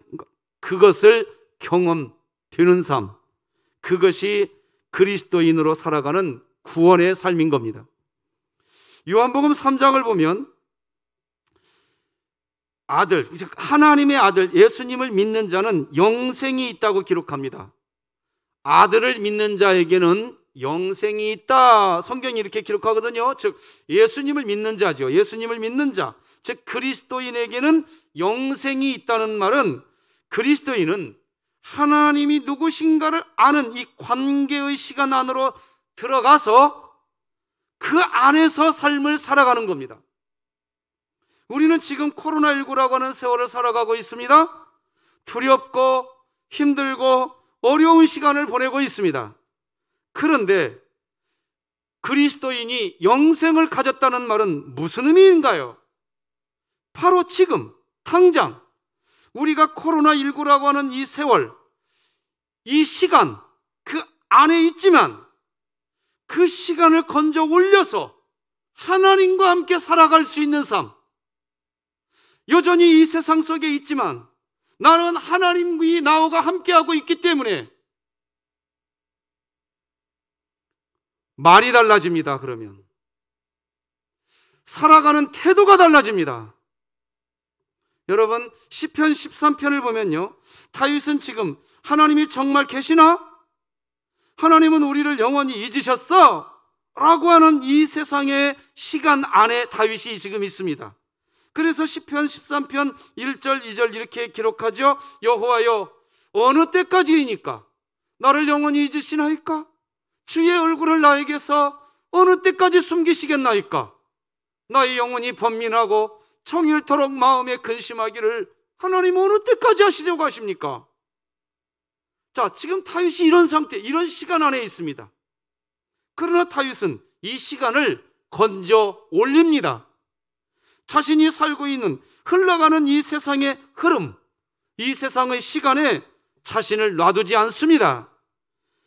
그것을 경험되는 삶, 그것이 그리스도인으로 살아가는 구원의 삶인 겁니다. 요한복음 3장을 보면 아들, 하나님의 아들 예수님을 믿는 자는 영생이 있다고 기록합니다. 아들을 믿는 자에게는 영생이 있다, 성경이 이렇게 기록하거든요. 즉 예수님을 믿는 자죠. 예수님을 믿는 자, 즉 그리스도인에게는 영생이 있다는 말은 그리스도인은 하나님이 누구신가를 아는 이 관계의 시간 안으로 들어가서 그 안에서 삶을 살아가는 겁니다. 우리는 지금 코로나19라고 하는 세월을 살아가고 있습니다. 두렵고 힘들고 어려운 시간을 보내고 있습니다. 그런데 그리스도인이 영생을 가졌다는 말은 무슨 의미인가요? 바로 지금 당장 우리가 코로나19라고 하는 이 세월, 이 시간 그 안에 있지만 그 시간을 건져 올려서 하나님과 함께 살아갈 수 있는 삶, 여전히 이 세상 속에 있지만 나는 하나님이 나와 함께하고 있기 때문에 말이 달라집니다. 그러면 살아가는 태도가 달라집니다. 여러분 시편 13편을 보면요, 다윗은 지금 하나님이 정말 계시나? 하나님은 우리를 영원히 잊으셨어? 라고 하는 이 세상의 시간 안에 다윗이 지금 있습니다. 그래서 시편 13편 1절 2절 이렇게 기록하죠. 여호와여, 어느 때까지이니까 나를 영원히 잊으시나이까? 주의 얼굴을 나에게서 어느 때까지 숨기시겠나이까? 나의 영혼이 번민하고 청일토록 마음에 근심하기를 하나님 어느 때까지 하시려고 하십니까? 자, 지금 다윗이 이런 상태, 이런 시간 안에 있습니다. 그러나 다윗은 이 시간을 건져 올립니다. 자신이 살고 있는 흘러가는 이 세상의 흐름, 이 세상의 시간에 자신을 놔두지 않습니다.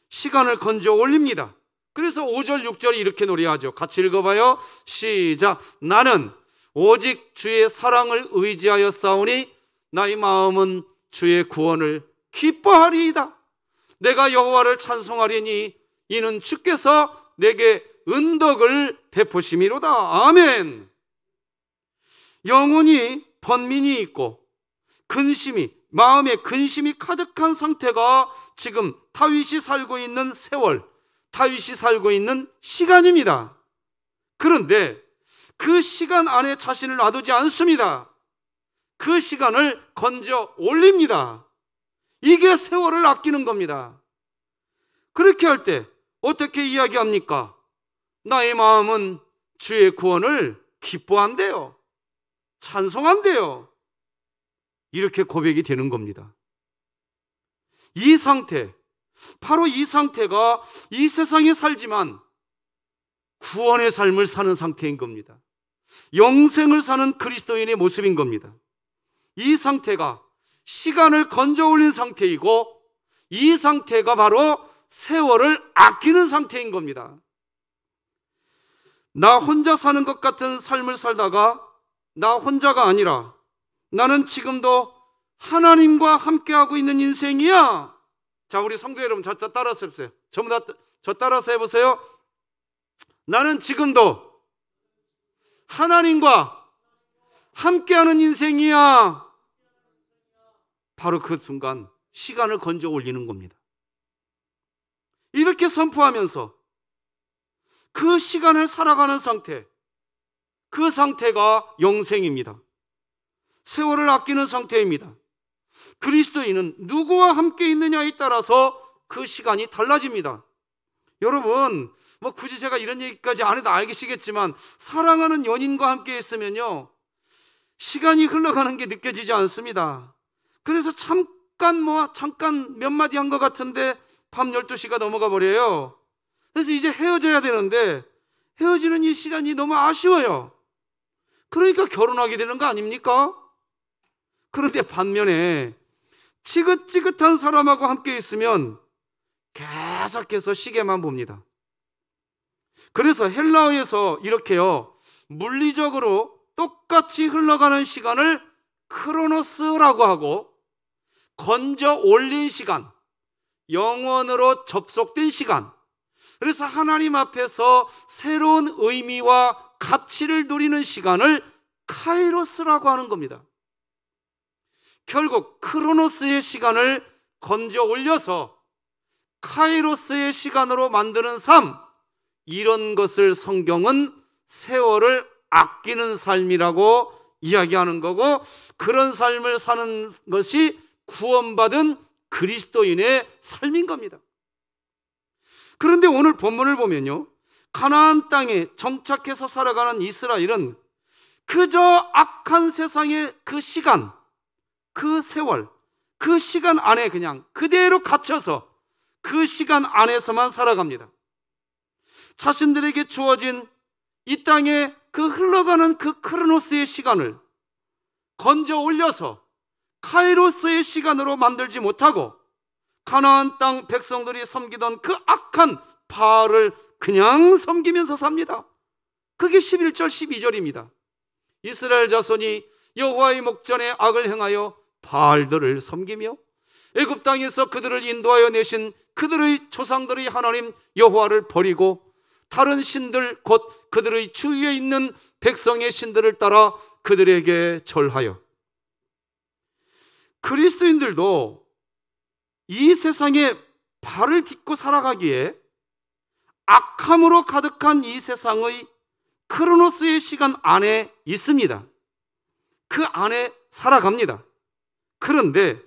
시간을 건져 올립니다. 그래서 5절 6절이 이렇게 노래하죠. 같이 읽어봐요. 시작. 나는 오직 주의 사랑을 의지하여 싸우니 나의 마음은 주의 구원을 기뻐하리이다. 내가 여호와를 찬송하리니 이는 주께서 내게 은덕을 베푸심이로다. 아멘. 영혼이 번민이 있고 근심이, 마음에 근심이 가득한 상태가 지금 다윗이 살고 있는 세월, 다윗이 살고 있는 시간입니다. 그런데 그 시간 안에 자신을 놔두지 않습니다. 그 시간을 건져 올립니다. 이게 세월을 아끼는 겁니다. 그렇게 할 때 어떻게 이야기합니까? 나의 마음은 주의 구원을 기뻐한대요. 찬송한대요. 이렇게 고백이 되는 겁니다. 이 상태, 바로 이 상태가 이 세상에 살지만 구원의 삶을 사는 상태인 겁니다. 영생을 사는 그리스도인의 모습인 겁니다. 이 상태가 시간을 건져 올린 상태이고, 이 상태가 바로 세월을 아끼는 상태인 겁니다. 나 혼자 사는 것 같은 삶을 살다가 나 혼자가 아니라 나는 지금도 하나님과 함께하고 있는 인생이야. 자, 우리 성도 여러분, 저 따라서 해보세요. 전부 다 저 따라서 해보세요. 나는 지금도 하나님과 함께하는 인생이야. 바로 그 순간 시간을 건져 올리는 겁니다. 이렇게 선포하면서 그 시간을 살아가는 상태, 그 상태가 영생입니다. 세월을 아끼는 상태입니다. 그리스도인은 누구와 함께 있느냐에 따라서 그 시간이 달라집니다. 여러분, 굳이 제가 이런 얘기까지 안 해도 알겠시겠지만, 사랑하는 연인과 함께 있으면요, 시간이 흘러가는 게 느껴지지 않습니다. 그래서 잠깐 몇 마디 한 것 같은데 밤 12시가 넘어가 버려요. 그래서 이제 헤어져야 되는데 헤어지는 이 시간이 너무 아쉬워요. 그러니까 결혼하게 되는 거 아닙니까? 그런데 반면에 지긋지긋한 사람하고 함께 있으면 계속해서 시계만 봅니다. 그래서 헬라어에서 이렇게요, 물리적으로 똑같이 흘러가는 시간을 크로노스라고 하고, 건져 올린 시간, 영원으로 접속된 시간, 그래서 하나님 앞에서 새로운 의미와 가치를 누리는 시간을 카이로스라고 하는 겁니다. 결국 크로노스의 시간을 건져 올려서 카이로스의 시간으로 만드는 삶, 이런 것을 성경은 세월을 아끼는 삶이라고 이야기하는 거고, 그런 삶을 사는 것이 구원받은 그리스도인의 삶인 겁니다. 그런데 오늘 본문을 보면요, 가나안 땅에 정착해서 살아가는 이스라엘은 그저 악한 세상의 그 시간, 그 세월, 그 시간 안에 그냥 그대로 갇혀서 그 시간 안에서만 살아갑니다. 자신들에게 주어진 이 땅에 그 흘러가는 그 크로노스의 시간을 건져 올려서 카이로스의 시간으로 만들지 못하고, 가나안 땅 백성들이 섬기던 그 악한 바알을 그냥 섬기면서 삽니다. 그게 11절 12절입니다. 이스라엘 자손이 여호와의 목전에 악을 행하여 바알들을 섬기며 애굽 땅에서 그들을 인도하여 내신 그들의 조상들의 하나님 여호와를 버리고 다른 신들 곧 그들의 주위에 있는 백성의 신들을 따라 그들에게 절하여. 그리스도인들도 이 세상에 발을 딛고 살아가기에 악함으로 가득한 이 세상의 크로노스의 시간 안에 있습니다. 그 안에 살아갑니다. 그런데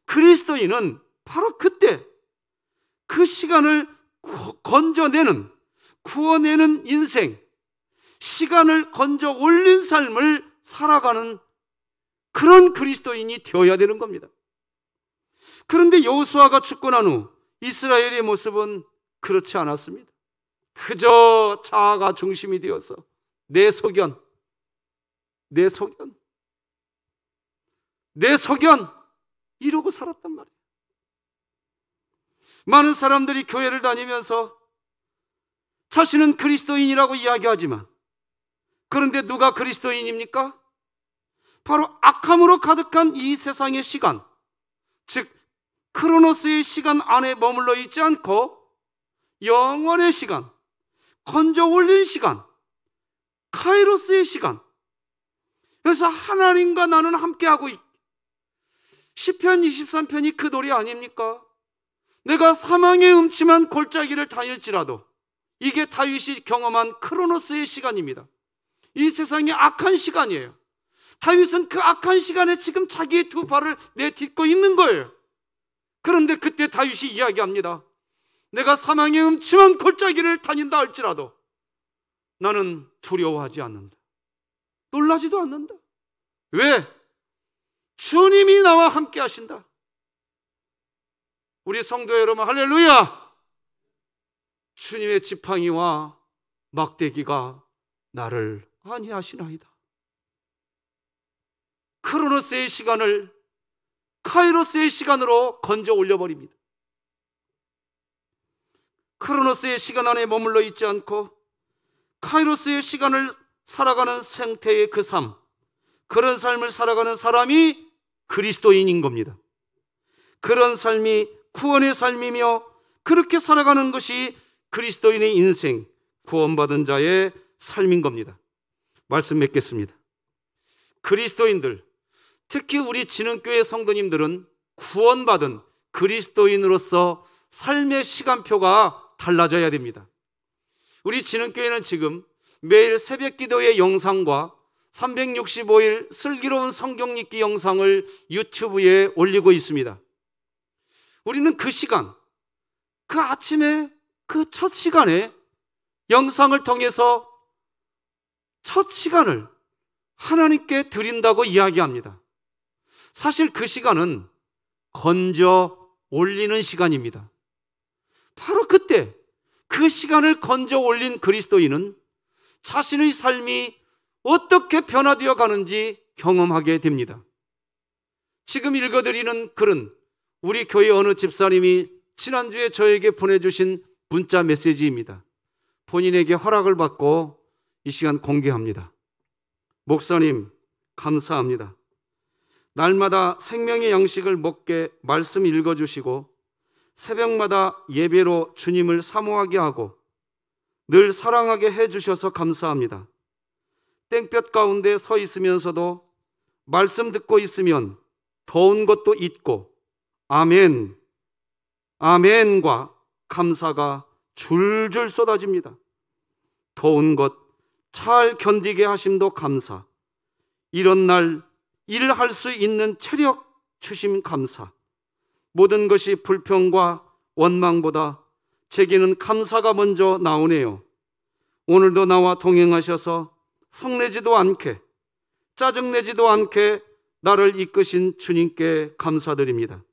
그리스도인은 바로 그때 그 시간을 건져내는, 구워내는 인생, 시간을 건져 올린 삶을 살아가는 그런 그리스도인이 되어야 되는 겁니다. 그런데 여호수아가 죽고 난 후 이스라엘의 모습은 그렇지 않았습니다. 그저 자아가 중심이 되어서 내 소견 이러고 살았단 말이에요. 많은 사람들이 교회를 다니면서 자신은 그리스도인이라고 이야기하지만, 그런데 누가 그리스도인입니까? 바로 악함으로 가득한 이 세상의 시간, 즉 크로노스의 시간 안에 머물러 있지 않고 영원의 시간, 건져 올린 시간, 카이로스의 시간, 그래서 하나님과 나는 함께하고 시편 23편이 그 노래 아닙니까? 내가 사망의 음침한 골짜기를 다닐지라도, 이게 다윗이 경험한 크로노스의 시간입니다. 이 세상의 악한 시간이에요. 다윗은 그 악한 시간에 지금 자기의 두 발을 내딛고 있는 거예요. 그런데 그때 다윗이 이야기합니다. 내가 사망의 음침한 골짜기를 다닌다 할지라도 나는 두려워하지 않는다. 놀라지도 않는다. 왜? 주님이 나와 함께 하신다. 우리 성도 여러분, 할렐루야! 주님의 지팡이와 막대기가 나를 안위하시나이다. 크로노스의 시간을 카이로스의 시간으로 건져 올려버립니다. 크로노스의 시간 안에 머물러 있지 않고 카이로스의 시간을 살아가는 생태의 그 삶, 그런 삶을 살아가는 사람이 그리스도인인 겁니다. 그런 삶이 구원의 삶이며 그렇게 살아가는 것이 그리스도인의 인생, 구원받은 자의 삶인 겁니다. 말씀 맺겠습니다. 그리스도인들, 특히 우리 진흥교회 성도님들은 구원받은 그리스도인으로서 삶의 시간표가 달라져야 됩니다. 우리 진흥교회는 지금 매일 새벽 기도의 영상과 365일 슬기로운 성경 읽기 영상을 유튜브에 올리고 있습니다. 우리는 그 시간, 그 아침에 그 첫 시간에 영상을 통해서 첫 시간을 하나님께 드린다고 이야기합니다. 사실 그 시간은 건져 올리는 시간입니다. 바로 그때 그 시간을 건져 올린 그리스도인은 자신의 삶이 어떻게 변화되어 가는지 경험하게 됩니다. 지금 읽어드리는 글은 우리 교회 어느 집사님이 지난주에 저에게 보내주신 문자 메시지입니다. 본인에게 허락을 받고 이 시간 공개합니다. 목사님, 감사합니다. 날마다 생명의 양식을 먹게 말씀 읽어주시고 새벽마다 예배로 주님을 사모하게 하고 늘 사랑하게 해주셔서 감사합니다. 땡볕 가운데 서 있으면서도 말씀 듣고 있으면 더운 것도 있고 아멘, 아멘과 감사가 줄줄 쏟아집니다. 더운 것 잘 견디게 하심도 감사, 이런 날 일할 수 있는 체력 주심 감사, 모든 것이 불평과 원망보다 제게는 감사가 먼저 나오네요. 오늘도 나와 동행하셔서 성내지도 않게 짜증내지도 않게 나를 이끄신 주님께 감사드립니다.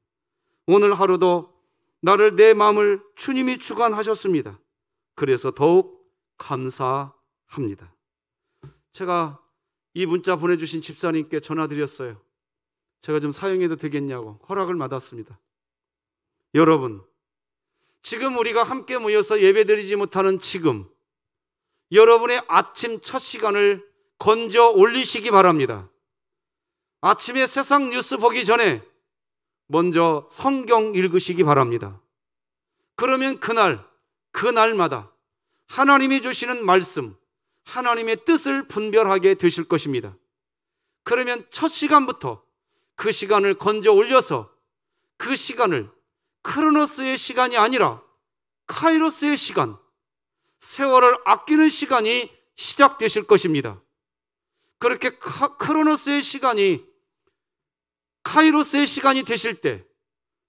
오늘 하루도 나를 내 마음을 주님이 주관하셨습니다. 그래서 더욱 감사합니다. 제가 이 문자 보내주신 집사님께 전화드렸어요. 제가 좀 사용해도 되겠냐고 허락을 받았습니다. 여러분, 지금 우리가 함께 모여서 예배드리지 못하는 지금 여러분의 아침 첫 시간을 건져 올리시기 바랍니다. 아침에 세상 뉴스 보기 전에 먼저 성경 읽으시기 바랍니다. 그러면 그날마다 하나님이 주시는 말씀, 하나님의 뜻을 분별하게 되실 것입니다. 그러면 첫 시간부터 그 시간을 건져 올려서 그 시간을 크로노스의 시간이 아니라 카이로스의 시간, 세월을 아끼는 시간이 시작되실 것입니다. 그렇게 크로노스의 시간이 카이로스의 시간이 되실 때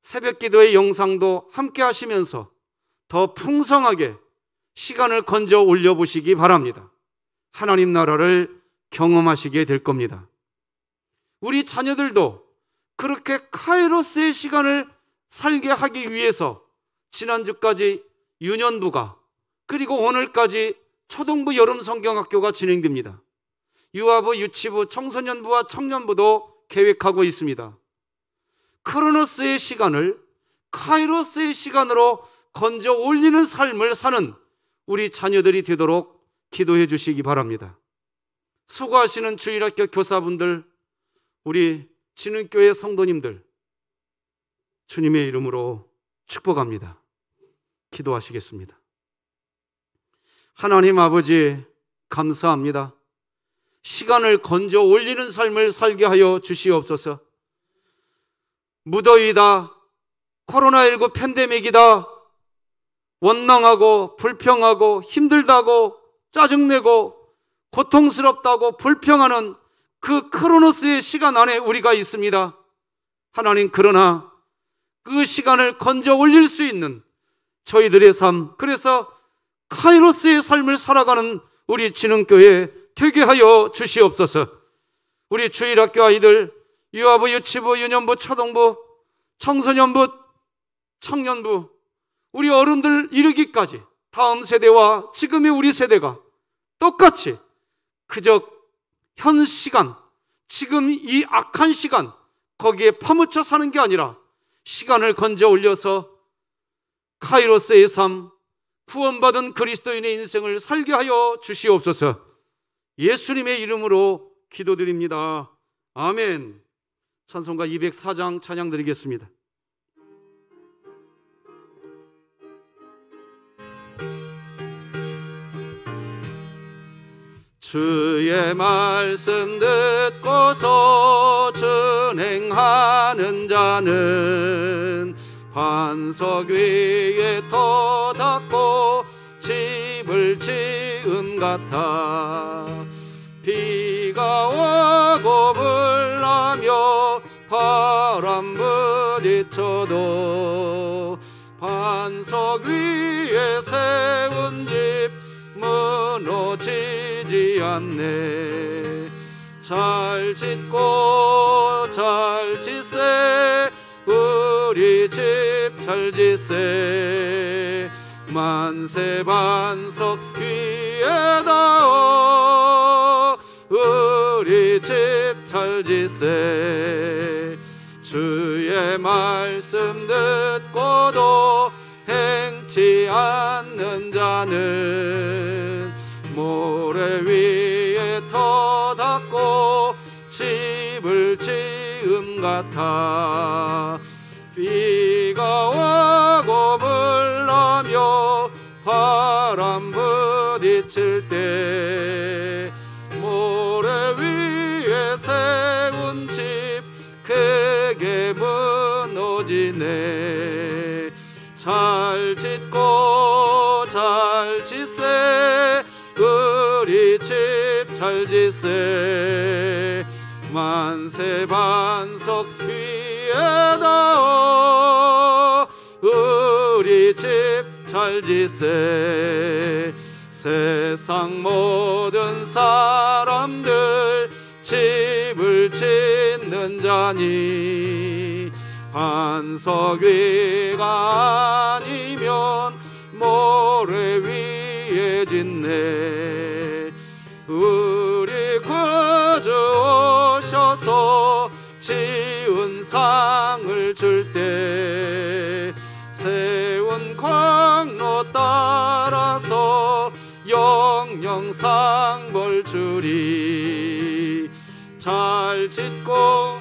새벽 기도의 영상도 함께 하시면서 더 풍성하게 시간을 건져 올려보시기 바랍니다. 하나님 나라를 경험하시게 될 겁니다. 우리 자녀들도 그렇게 카이로스의 시간을 살게 하기 위해서 지난주까지 유년부가 그리고 오늘까지 초등부 여름성경학교가 진행됩니다. 유아부, 유치부, 청소년부와 청년부도 계획하고 있습니다. 크로노스의 시간을 카이로스의 시간으로 건져 올리는 삶을 사는 우리 자녀들이 되도록 기도해 주시기 바랍니다. 수고하시는 주일학교 교사분들, 우리 진흥교회 성도님들, 주님의 이름으로 축복합니다. 기도하시겠습니다. 하나님 아버지, 감사합니다. 시간을 건져 올리는 삶을 살게 하여 주시옵소서. 무더위다, 코로나19 팬데믹이다, 원망하고 불평하고 힘들다고 짜증내고 고통스럽다고 불평하는 그 크로노스의 시간 안에 우리가 있습니다. 하나님, 그러나 그 시간을 건져 올릴 수 있는 저희들의 삶, 그래서 카이로스의 삶을 살아가는 우리 진흥교회 되게 하여 주시옵소서. 우리 주일학교 아이들, 유아부, 유치부, 유년부, 초등부, 청소년부, 청년부, 우리 어른들 이르기까지 다음 세대와 지금의 우리 세대가 똑같이 그저 현 시간, 지금 이 악한 시간 거기에 파묻혀 사는 게 아니라 시간을 건져 올려서 카이로스의 삶, 구원받은 그리스도인의 인생을 살게 하여 주시옵소서. 예수님의 이름으로 기도드립니다. 아멘. 찬송가 204장 찬양 드리겠습니다. 주의 말씀 듣고서 준행하는 자는 반석 위에 터닫고 집을 지은 같아. 비가 오고 불나며 바람 부딪혀도 반석 위에 세운 집 무너지지 않네. 잘 짓고 잘 짓세, 우리 집 잘 짓세. 만세 반석 위에다 우리 집 잘 짓세. 주의 말씀 듣고도 행치 않는 자는 모래 위에 터닫고 집을 지음 같아. 비가 오고 불나며 바람 부딪힐 때 모래 위에 세운 집 크게 무너지네. 잘 짓고 잘 짓세, 우리 집 잘 짓세. 만세 반석 위에다 우리 집 잘 짓세. 세상 모든 사람들 집을 짓는 자니 반석 위가 아니면 모래 위에 짓네. 우리 구주 오셔서 지은 상을 줄 때 세운 광로 따라서 영영 상벌 주리. 잘 짓고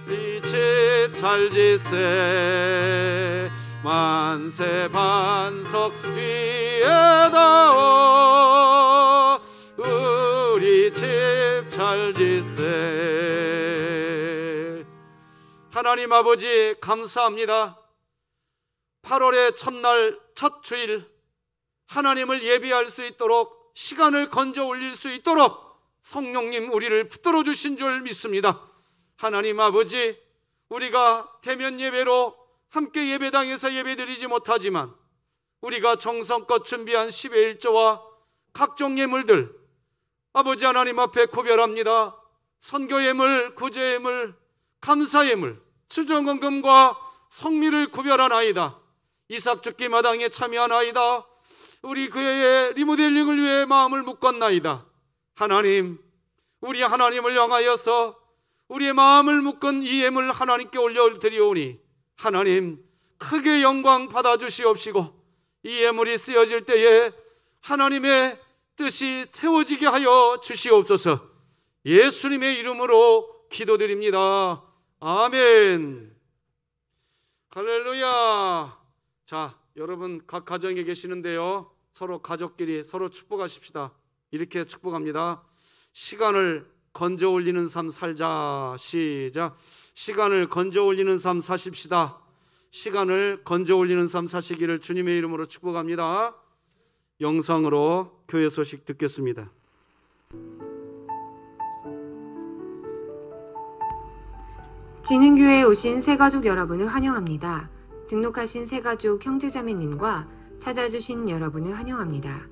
이 집 잘 짓세. 만세 반석 위에다 우리 집 잘 짓세. 하나님 아버지 감사합니다. 8월의 첫날 첫 주일 하나님을 예배할 수 있도록 시간을 건져 올릴 수 있도록 성령님 우리를 붙들어 주신 줄 믿습니다. 하나님 아버지, 우리가 대면 예배로 함께 예배당에서 예배드리지 못하지만 우리가 정성껏 준비한 10의 1조와 각종 예물들 아버지 하나님 앞에 구별합니다. 선교 예물, 구제 예물, 감사 예물, 수정헌금과 성미를 구별하나이다. 이삭 죽기 마당에 참여하나이다. 우리 교회의 리모델링을 위해 마음을 묶었나이다. 하나님, 우리 하나님을 향하여서 우리의 마음을 묶은 이 예물 하나님께 올려드리오니 하나님 크게 영광 받아주시옵시고 이 예물이 쓰여질 때에 하나님의 뜻이 세워지게 하여 주시옵소서. 예수님의 이름으로 기도드립니다. 아멘. 할렐루야. 자, 여러분 각 가정에 계시는데요, 서로 가족끼리 서로 축복하십시다. 이렇게 축복합니다. 시간을 건져 올리는 삶 살자. 시작. 시간을 건져 올리는 삶 사십시다. 시간을 건져 올리는 삶 사시기를 주님의 이름으로 축복합니다. 영상으로 교회 소식 듣겠습니다. 진흥교회에 오신 새가족 여러분을 환영합니다. 등록하신 새가족 형제자매님과 찾아주신 여러분을 환영합니다.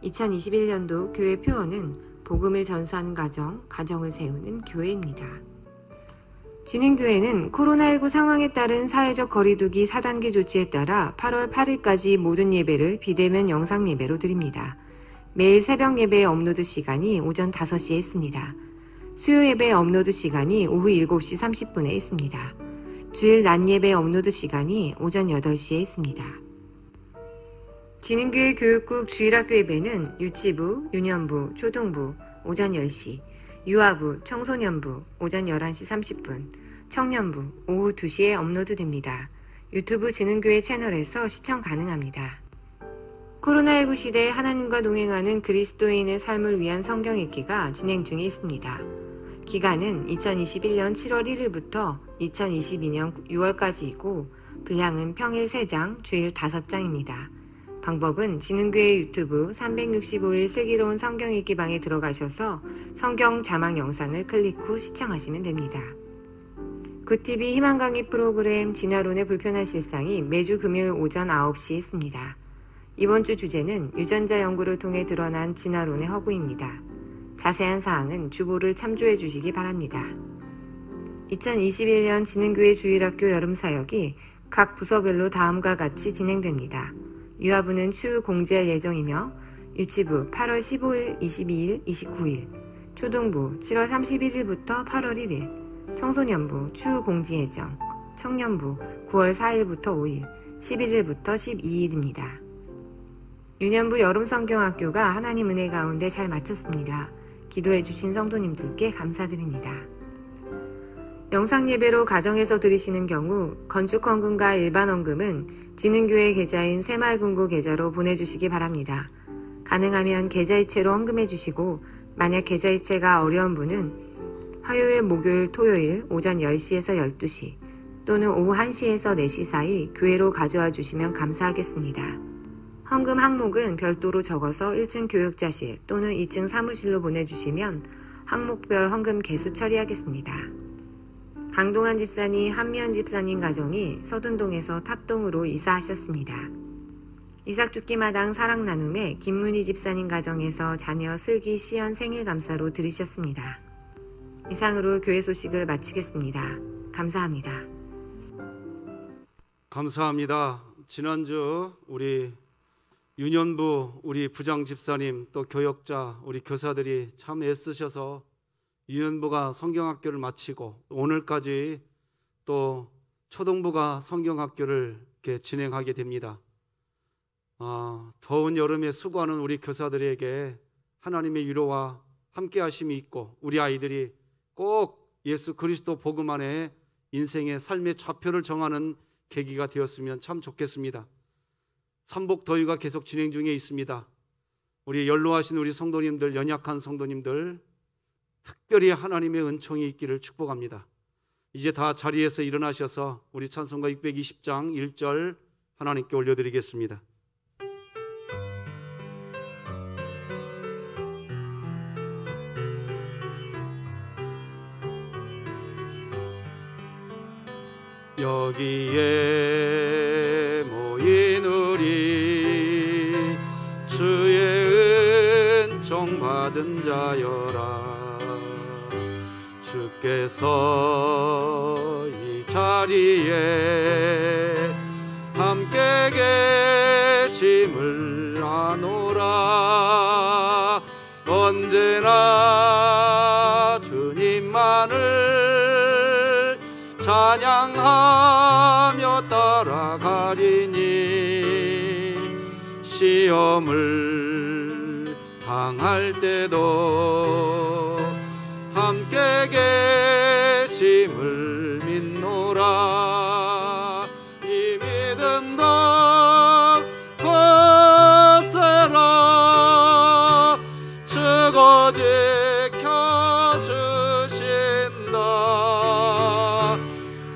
2021년도 교회 표어는 복음을 전수하는 가정, 가정을 세우는 교회입니다. 진흥교회는 코로나19 상황에 따른 사회적 거리두기 4단계 조치에 따라 8월 8일까지 모든 예배를 비대면 영상 예배로 드립니다. 매일 새벽 예배 업로드 시간이 오전 5시에 있습니다. 수요 예배 업로드 시간이 오후 7시 30분에 있습니다. 주일 낮 예배 업로드 시간이 오전 8시에 있습니다. 진흥교회 교육국 주일학교 예배는 유치부, 유년부, 초등부 오전 10시, 유아부, 청소년부 오전 11시 30분, 청년부 오후 2시에 업로드됩니다. 유튜브 진흥교회 채널에서 시청 가능합니다. 코로나19 시대에 하나님과 동행하는 그리스도인의 삶을 위한 성경 읽기가 진행 중에 있습니다. 기간은 2021년 7월 1일부터 2022년 6월까지이고 분량은 평일 3장, 주일 5장입니다. 방법은 진흥교회 유튜브 365일 슬기로운 성경 읽기방에 들어가셔서 성경 자막 영상을 클릭 후 시청하시면 됩니다. 굿TV 희망 강의 프로그램 진화론의 불편한 실상이 매주 금요일 오전 9시에 있습니다. 이번 주 주제는 유전자 연구를 통해 드러난 진화론의 허구입니다. 자세한 사항은 주보를 참조해 주시기 바랍니다. 2021년 진흥교회 주일학교 여름사역이 각 부서별로 다음과 같이 진행됩니다. 유아부는 추후 공지할 예정이며 유치부 8월 15일, 22일, 29일, 초등부 7월 31일부터 8월 1일, 청소년부 추후 공지 예정, 청년부 9월 4일부터 5일, 11일부터 12일입니다. 유년부 여름성경학교가 하나님 은혜 가운데 잘 마쳤습니다. 기도해 주신 성도님들께 감사드립니다. 영상 예배로 가정에서 드리시는 경우 건축 헌금과 일반 헌금은 진흥교회 계좌인 새마을금고 계좌로 보내주시기 바랍니다. 가능하면 계좌이체로 헌금해 주시고 만약 계좌이체가 어려운 분은 화요일, 목요일, 토요일 오전 10시에서 12시 또는 오후 1시에서 4시 사이 교회로 가져와 주시면 감사하겠습니다. 헌금 항목은 별도로 적어서 1층 교육자실 또는 2층 사무실로 보내주시면 항목별 헌금 개수 처리하겠습니다. 강동환 집사님, 한미연 집사님 가정이 서둔동에서 탑동으로 이사하셨습니다. 이삭죽기마당 사랑나눔에 김문희 집사님 가정에서 자녀 슬기, 시연 생일 감사로 드리셨습니다. 이상으로 교회 소식을 마치겠습니다. 감사합니다. 감사합니다. 지난주 우리 유년부, 우리 부장 집사님, 또 교역자, 우리 교사들이 참 애쓰셔서 유년부가 성경학교를 마치고 오늘까지 또 초등부가 성경학교를 이렇게 진행하게 됩니다. 더운 여름에 수고하는 우리 교사들에게 하나님의 위로와 함께하심이 있고 우리 아이들이 꼭 예수 그리스도 복음 안에 인생의 삶의 좌표를 정하는 계기가 되었으면 참 좋겠습니다. 삼복 더위가 계속 진행 중에 있습니다. 우리 연로하신 우리 성도님들, 연약한 성도님들 특별히 하나님의 은총이 있기를 축복합니다. 이제 다 자리에서 일어나셔서 우리 찬송가 620장 1절 하나님께 올려드리겠습니다. 여기에 모인 우리 주의 은총 받은 자여라. 주께서 이 자리에 함께 계심을 아노라. 언제나 주님만을 찬양하며 따라가리니 시험을 당할 때도 함께 계심을 믿노라. 이 믿음 더 거세라. 주가 지켜주신다.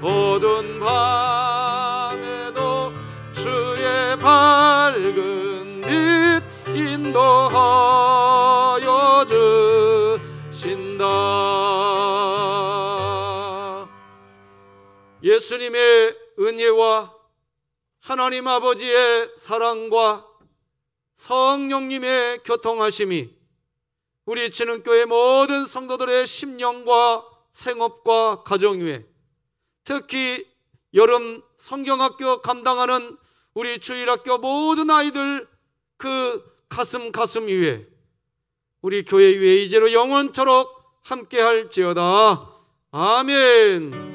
어두운 밤에도 주의 밝은 빛 인도하여 주신다. 예수님의 은혜와 하나님 아버지의 사랑과 성령님의 교통하심이 우리 진흥교회 모든 성도들의 심령과 생업과 가정 위에 특히 여름 성경학교 감당하는 우리 주일학교 모든 아이들 그 가슴 위에 우리 교회 위에 이제로 영원토록 함께할지어다. 아멘.